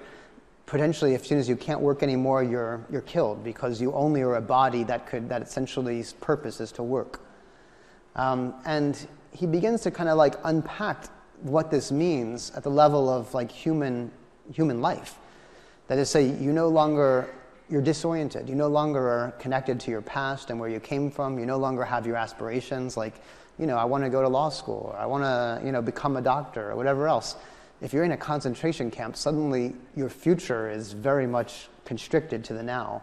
Potentially, as soon as you can't work anymore, you're killed because you only are a body that essentially's purpose is to work. And he begins to kind of like unpack what this means at the level of like human life. That is, say, you're disoriented. You no longer are connected to your past and where you came from. You no longer have your aspirations like, I want to go to law school, or I want to, become a doctor, or whatever else. If you're in a concentration camp, suddenly your future is very much constricted to the now.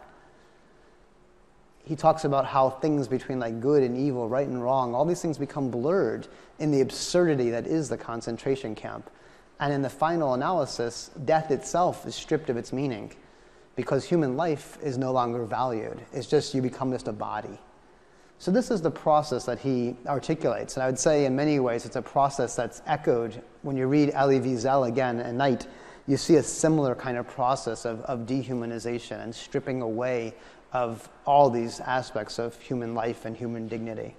He talks about how things between like good and evil, right and wrong, all these things become blurred in the absurdity that is the concentration camp. And in the final analysis, death itself is stripped of its meaning because human life is no longer valued. It's just you become just a body. So this is the process that he articulates. And I would say in many ways it's a process that's echoed. When you read Elie Wiesel again at night, you see a similar kind of process of dehumanization and stripping away of all these aspects of human life and human dignity.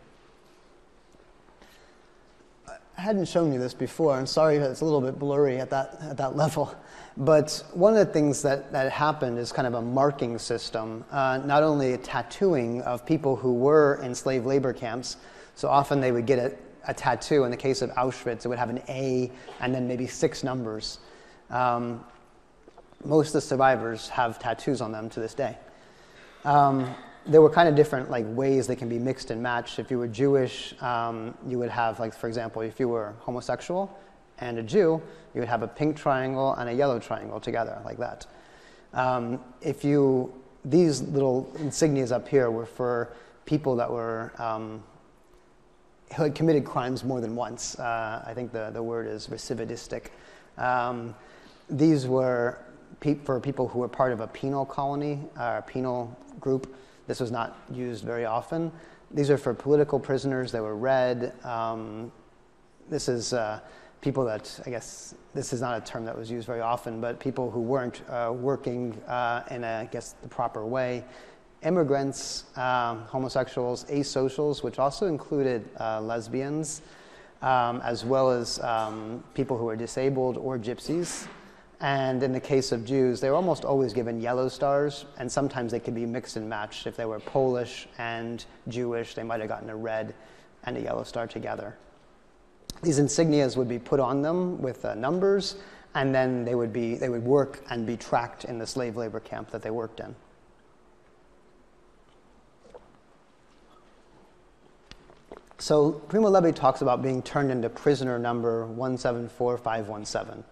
I hadn't shown you this before. I'm sorry that it's a little bit blurry at that level. But one of the things that happened is kind of a marking system, not only a tattooing of people who were in slave labor camps. So often they would get a tattoo. In the case of Auschwitz, it would have an A and then maybe 6 numbers. Most of the survivors have tattoos on them to this day. There were kind of different like ways they can be mixed and matched. If you were Jewish, you would have, like, for example, if you were homosexual and a Jew, you would have a pink triangle and a yellow triangle together, like that. These little insignias up here were for people that were who had committed crimes more than once. I think the word is recidivistic. These were for people who were part of a penal colony, or penal group. This was not used very often. These are for political prisoners. They were red. This is people that, I guess, this is not a term that was used very often, but people who weren't working in, I guess, the proper way. Immigrants, homosexuals, asocials, which also included lesbians, as well as people who are disabled or gypsies. And in the case of Jews, they were almost always given yellow stars, and sometimes they could be mixed and matched. If they were Polish and Jewish, they might have gotten a red and a yellow star together. These insignias would be put on them with numbers, and then they would work and be tracked in the slave labor camp that they worked in. So Primo Levi talks about being turned into prisoner number 174517.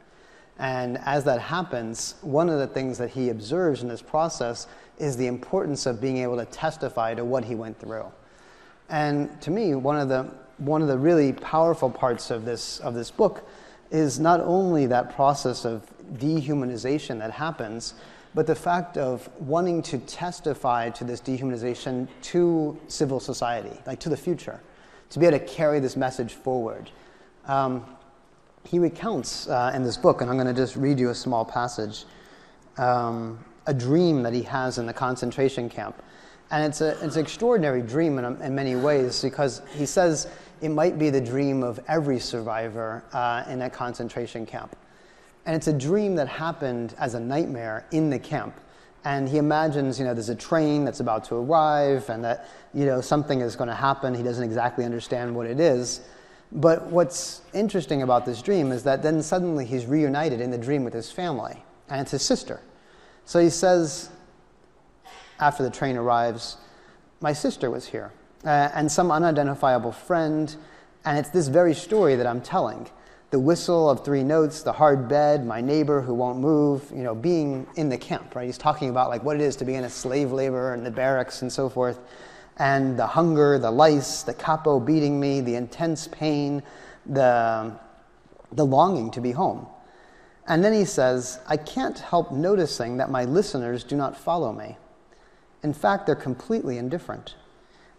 And as that happens, one of the things that he observes in this process is the importance of being able to testify to what he went through. And to me, one of the really powerful parts of this book is not only that process of dehumanization that happens, but the fact of wanting to testify to this dehumanization to civil society, like to the future, to be able to carry this message forward. He recounts in this book, and I'm going to just read you a small passage, a dream that he has in the concentration camp. And it's an extraordinary dream in many ways, because he says it might be the dream of every survivor in a concentration camp. And it's a dream that happened as a nightmare in the camp. And he imagines, there's a train that's about to arrive, and that, something is going to happen. He doesn't exactly understand what it is. But what's interesting about this dream is that then suddenly he's reunited in the dream with his family, and it's his sister. So he says, after the train arrives, my sister was here, and some unidentifiable friend, and it's this very story that I'm telling. The whistle of 3 notes, the hard bed, my neighbor who won't move, being in the camp, right? He's talking about like what it is to be in a slave labor and the barracks and so forth. And the hunger, the lice, the capo beating me, the intense pain, the longing to be home. And then he says, I can't help noticing that my listeners do not follow me. In fact, they're completely indifferent.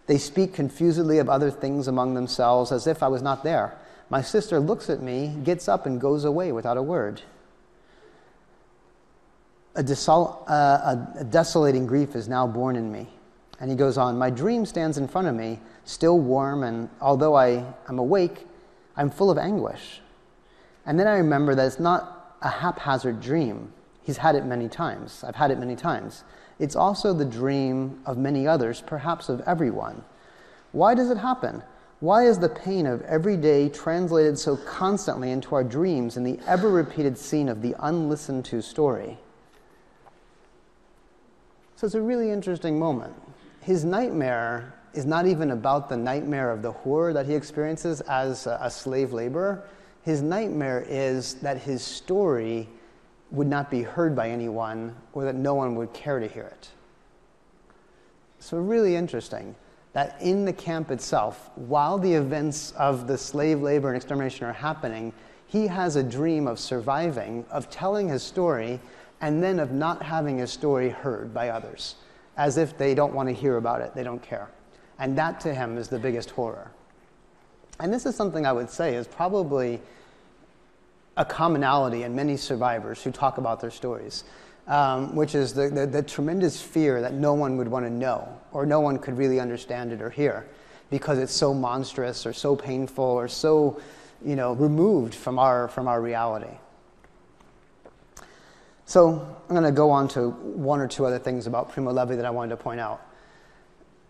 They speak confusedly of other things among themselves as if I was not there. My sister looks at me, gets up, and goes away without a word. A desolating grief is now born in me. And he goes on, my dream stands in front of me, still warm, and although I am awake, I'm full of anguish. And then I remember that it's not a haphazard dream. He's had it many times. I've had it many times. It's also the dream of many others, perhaps of everyone. Why does it happen? Why is the pain of every day translated so constantly into our dreams in the ever-repeated scene of the unlistened to story? So it's a really interesting moment. His nightmare is not even about the nightmare of the horror that he experiences as a slave laborer. His nightmare is that his story would not be heard by anyone, or that no one would care to hear it. So really interesting that in the camp itself, while the events of the slave labor and extermination are happening, he has a dream of surviving, of telling his story, and then of not having his story heard by others, as if they don't want to hear about it, they don't care. And that to him is the biggest horror. And this is something I would say is probably a commonality in many survivors who talk about their stories, which is the tremendous fear that no one would want to know, or no one could really understand it or hear, because it's so monstrous or so painful or so, removed from our reality. So I'm going to go on to 1 or 2 other things about Primo Levi that I wanted to point out.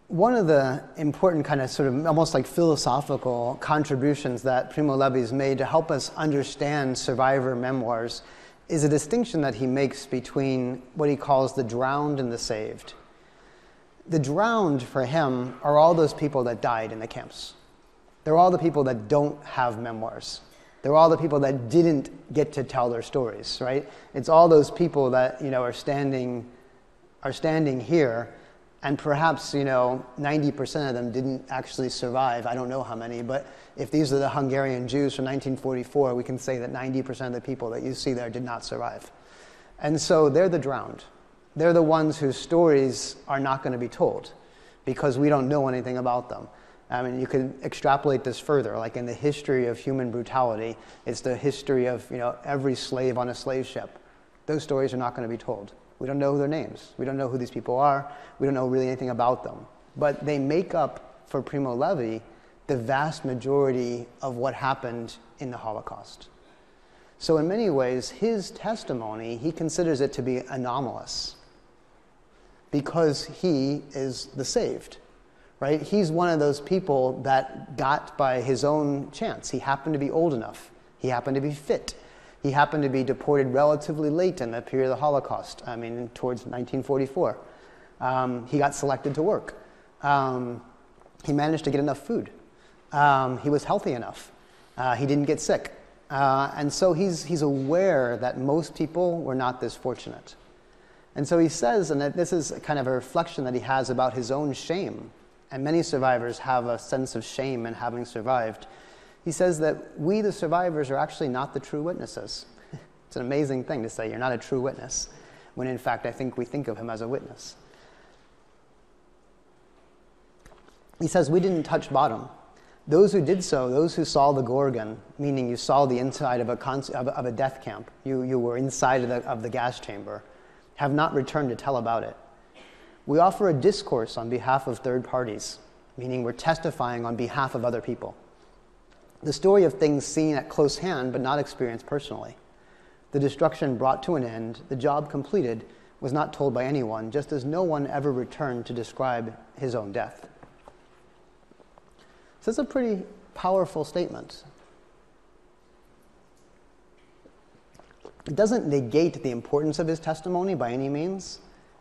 One of the important kind of sort of almost like philosophical contributions that Primo Levi's made to help us understand survivor memoirs is a distinction that he makes between what he calls the drowned and the saved. The drowned, for him, are all those people that died in the camps. They're all the people that don't have memoirs. They're all the people that didn't get to tell their stories, right? It's all those people that, are standing here, and perhaps, 90% of them didn't actually survive. I don't know how many, but if these are the Hungarian Jews from 1944, we can say that 90% of the people that you see there did not survive. And so they're the drowned. They're the ones whose stories are not going to be told because we don't know anything about them. I mean, you could extrapolate this further, like in the history of human brutality, it's the history of, every slave on a slave ship. Those stories are not going to be told. We don't know their names. We don't know who these people are. We don't know really anything about them. But they make up, for Primo Levi, the vast majority of what happened in the Holocaust. So in many ways, his testimony, he considers it to be anomalous because he is the saved. Right? He's one of those people that got by his own chance. He happened to be old enough. He happened to be fit. He happened to be deported relatively late in the period of the Holocaust, towards 1944. He got selected to work. He managed to get enough food. He was healthy enough. He didn't get sick. And so he's aware that most people were not this fortunate. And so he says, and this is kind of a reflection that he has about his own shame, and many survivors have a sense of shame in having survived. He says that we, the survivors, are actually not the true witnesses. It's an amazing thing to say, you're not a true witness, when in fact I think we think of him as a witness. He says we didn't touch bottom. Those who did so, those who saw the Gorgon, meaning you saw the inside of a death camp, you were inside of the gas chamber, have not returned to tell about it. We offer a discourse on behalf of third parties, meaning we're testifying on behalf of other people. The story of things seen at close hand but not experienced personally. The destruction brought to an end, the job completed, was not told by anyone, just as no one ever returned to describe his own death. So it's a pretty powerful statement. It doesn't negate the importance of his testimony by any means,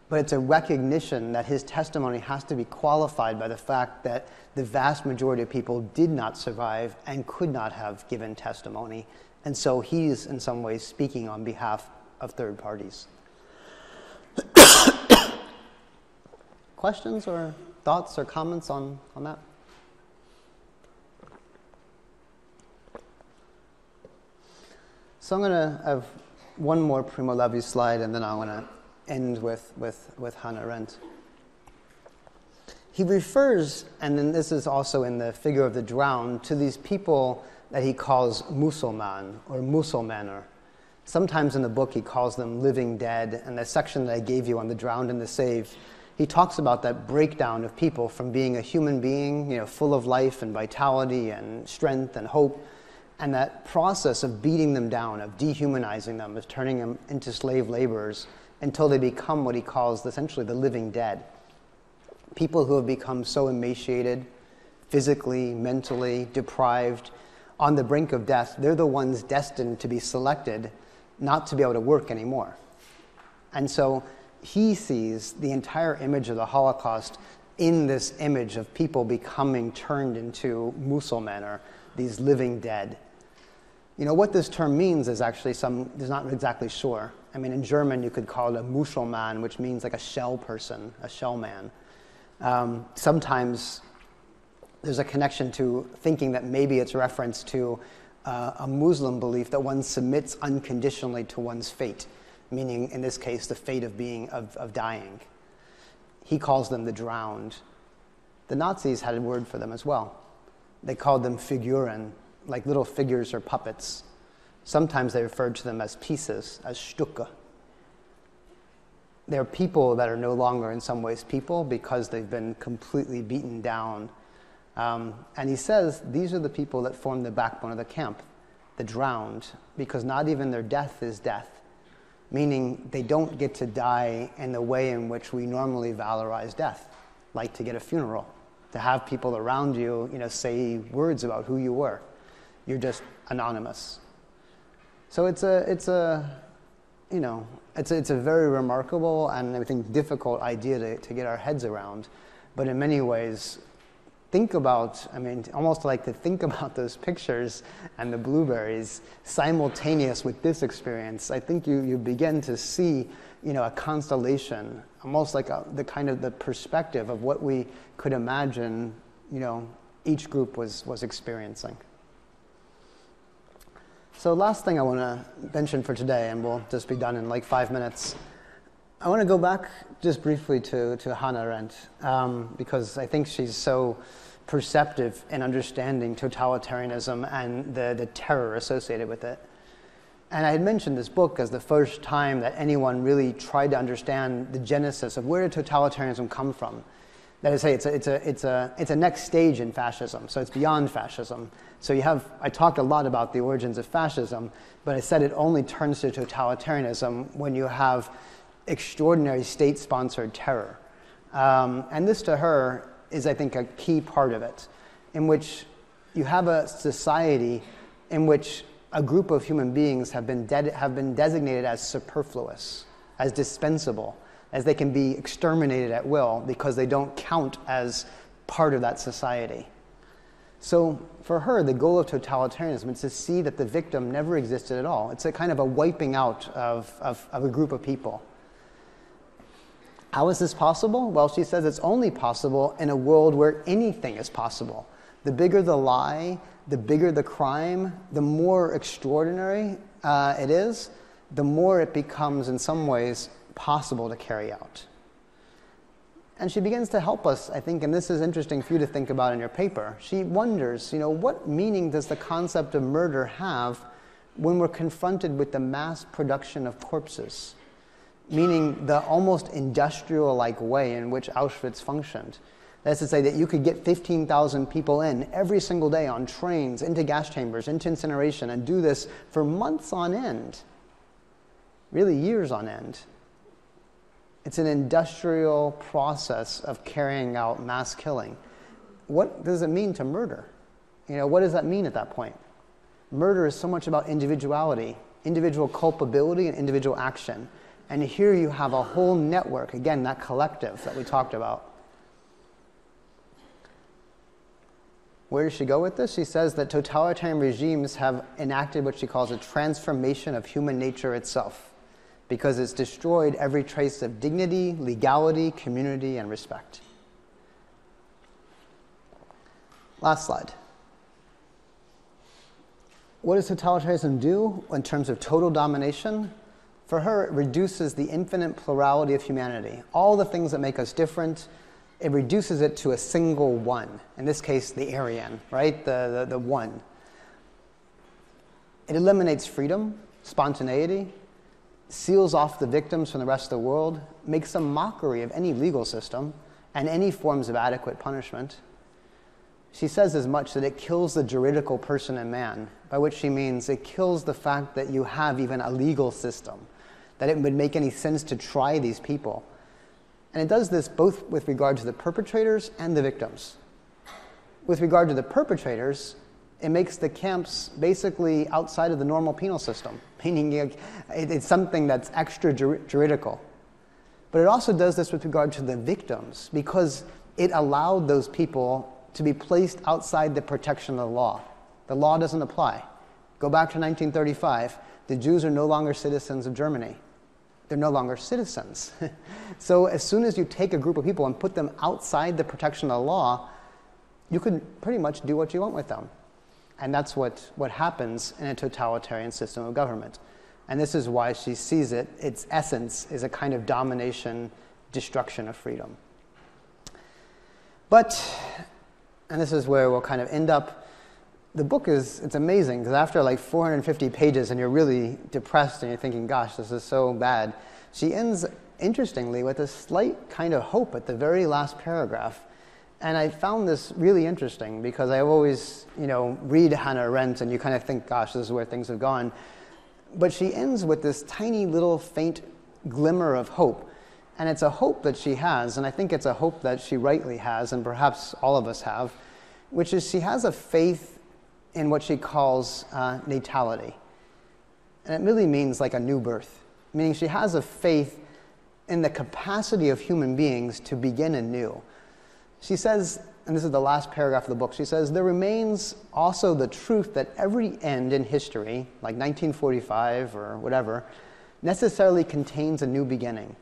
but it's a recognition that his testimony has to be qualified by the fact that the vast majority of people did not survive and could not have given testimony. And so he's, in some ways, speaking on behalf of third parties. Questions or thoughts or comments on that? So I'm going to have one more Primo Levi slide, and then I want to end with Hannah Arendt. He refers, and then this is also in the figure of the drowned, to these people that he calls Musulman or Musulmaner. Sometimes in the book he calls them living dead, and the section that I gave you on the drowned and the saved, he talks about that breakdown of people from being a human being, full of life and vitality and strength and hope, and that process of beating them down, of dehumanizing them, of turning them into slave laborers, until they become what he calls essentially the living dead. People who have become so emaciated, physically, mentally, deprived, on the brink of death, they're the ones destined to be selected not to be able to work anymore. And so he sees the entire image of the Holocaust in this image of people becoming turned into Musulmaner, these living dead. What this term means is actually is not exactly sure. In German, you could call it a Muschelmann, which means like a shell person, a shell man. Sometimes there's a connection to thinking that maybe it's reference to a Muslim belief that one submits unconditionally to one's fate, meaning, in this case, the fate of dying. He calls them the drowned. The Nazis had a word for them as well. They called them Figuren, like little figures or puppets. Sometimes they referred to them as pieces, as Stücke. They're people that are no longer in some ways people because they've been completely beaten down. And he says these are the people that form the backbone of the camp, the drowned, because not even their death is death, meaning they don't get to die in the way in which we normally valorize death, like to get a funeral, to have people around you, say words about who you were. You're just anonymous. So it's a very remarkable and I think difficult idea to get our heads around, but in many ways, almost like to think about those pictures and the blueberries simultaneous with this experience. I think you begin to see, a constellation, almost like the perspective of what we could imagine, each group was experiencing. So last thing I want to mention for today, and we'll just be done in like 5 minutes. I want to go back just briefly to Hannah Arendt, because I think she's so perceptive in understanding totalitarianism and the terror associated with it. And I had mentioned this book as the first time that anyone really tried to understand the genesis of where did totalitarianism come from. That is, it's a next stage in fascism, so it's beyond fascism. So I talked a lot about the origins of fascism, but I said it only turns to totalitarianism when you have extraordinary state-sponsored terror. And this, to her, is, I think, a key part of it, in which you have a society in which a group of human beings have been designated as superfluous, as dispensable, as they can be exterminated at will because they don't count as part of that society. So for her, the goal of totalitarianism is to see that the victim never existed at all. It's a kind of a wiping out of a group of people. How is this possible? Well, she says it's only possible in a world where anything is possible. The bigger the lie, the bigger the crime, the more extraordinary it is, the more it becomes, in some ways, possible to carry out. And she begins to help us, I think, and this is interesting for you to think about in your paper. She wonders, what meaning does the concept of murder have when we're confronted with the mass production of corpses? Meaning the almost industrial-like way in which Auschwitz functioned. That's to say that you could get 15,000 people in every single day on trains, into gas chambers, into incineration, and do this for months on end, really years on end. It's an industrial process of carrying out mass killing. What does it mean to murder? What does that mean at that point? Murder is so much about individuality, individual culpability, and individual action. And here you have a whole network, again, that collective that we talked about. Where does she go with this? She says that totalitarian regimes have enacted what she calls a transformation of human nature itself, because it's destroyed every trace of dignity, legality, community, and respect. Last slide. What does totalitarianism do in terms of total domination? For her, it reduces the infinite plurality of humanity. All the things that make us different, it reduces it to a single one. In this case, the Aryan, right? The one. It eliminates freedom, spontaneity, seals off the victims from the rest of the world, makes a mockery of any legal system and any forms of adequate punishment. She says as much that it kills the juridical person in man, by which she means it kills the fact that you have even a legal system, that it would make any sense to try these people. And it does this both with regard to the perpetrators and the victims. With regard to the perpetrators, it makes the camps basically outside of the normal penal system, meaning it's something that's extra juridical. But it also does this with regard to the victims, because it allowed those people to be placed outside the protection of the law. The law doesn't apply. Go back to 1935. The Jews are no longer citizens of Germany. They're no longer citizens. So as soon as you take a group of people and put them outside the protection of the law, you can pretty much do what you want with them. And that's what happens in a totalitarian system of government. And this is why she sees it, its essence is a kind of domination, destruction of freedom. But, and this is where we'll kind of end up, the book it's amazing, because after like 450 pages and you're really depressed and you're thinking, gosh, this is so bad, she ends, interestingly, with a slight kind of hope at the very last paragraph. And I found this really interesting because I always, read Hannah Arendt and you kind of think, gosh, this is where things have gone. But she ends with this tiny little faint glimmer of hope. And it's a hope that she has, and I think it's a hope that she rightly has, and perhaps all of us have, which is she has a faith in what she calls natality. And it really means like a new birth, meaning she has a faith in the capacity of human beings to begin anew. She says, and this is the last paragraph of the book, she says, there remains also the truth that every end in history, like 1945 or whatever, necessarily contains a new beginning.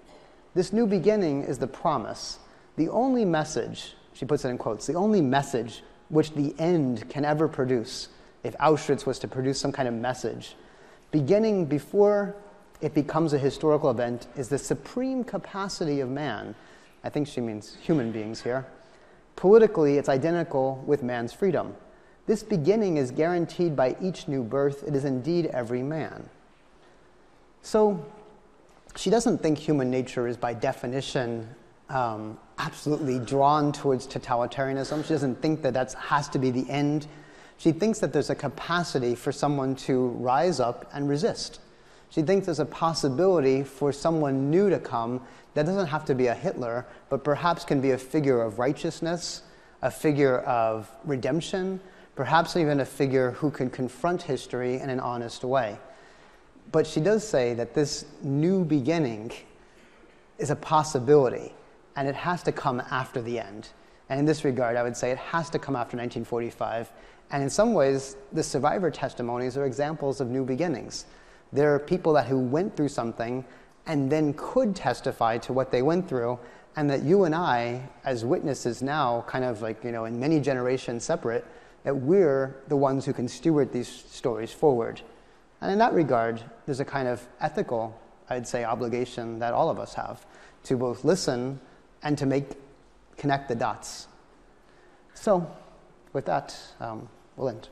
This new beginning is the promise, the only message, she puts it in quotes, the only message which the end can ever produce, if Auschwitz was to produce some kind of message, beginning before it becomes a historical event, is the supreme capacity of man, I think she means human beings here, Politically, it's identical with man's freedom. This beginning is guaranteed by each new birth. It is indeed every man. So she doesn't think human nature is by definition absolutely drawn towards totalitarianism. She doesn't think that that has to be the end. She thinks that there's a capacity for someone to rise up and resist. She thinks there's a possibility for someone new to come that doesn't have to be a Hitler, but perhaps can be a figure of righteousness, a figure of redemption, perhaps even a figure who can confront history in an honest way. But she does say that this new beginning is a possibility, and it has to come after the end. And in this regard, I would say it has to come after 1945. And in some ways, the survivor testimonies are examples of new beginnings. There are people who went through something and then could testify to what they went through, and that you and I, as witnesses now, kind of like, in many generations separate, that we're the ones who can steward these stories forward. And in that regard, there's a kind of ethical, I'd say, obligation that all of us have to both listen and to connect the dots. So, with that, we'll end.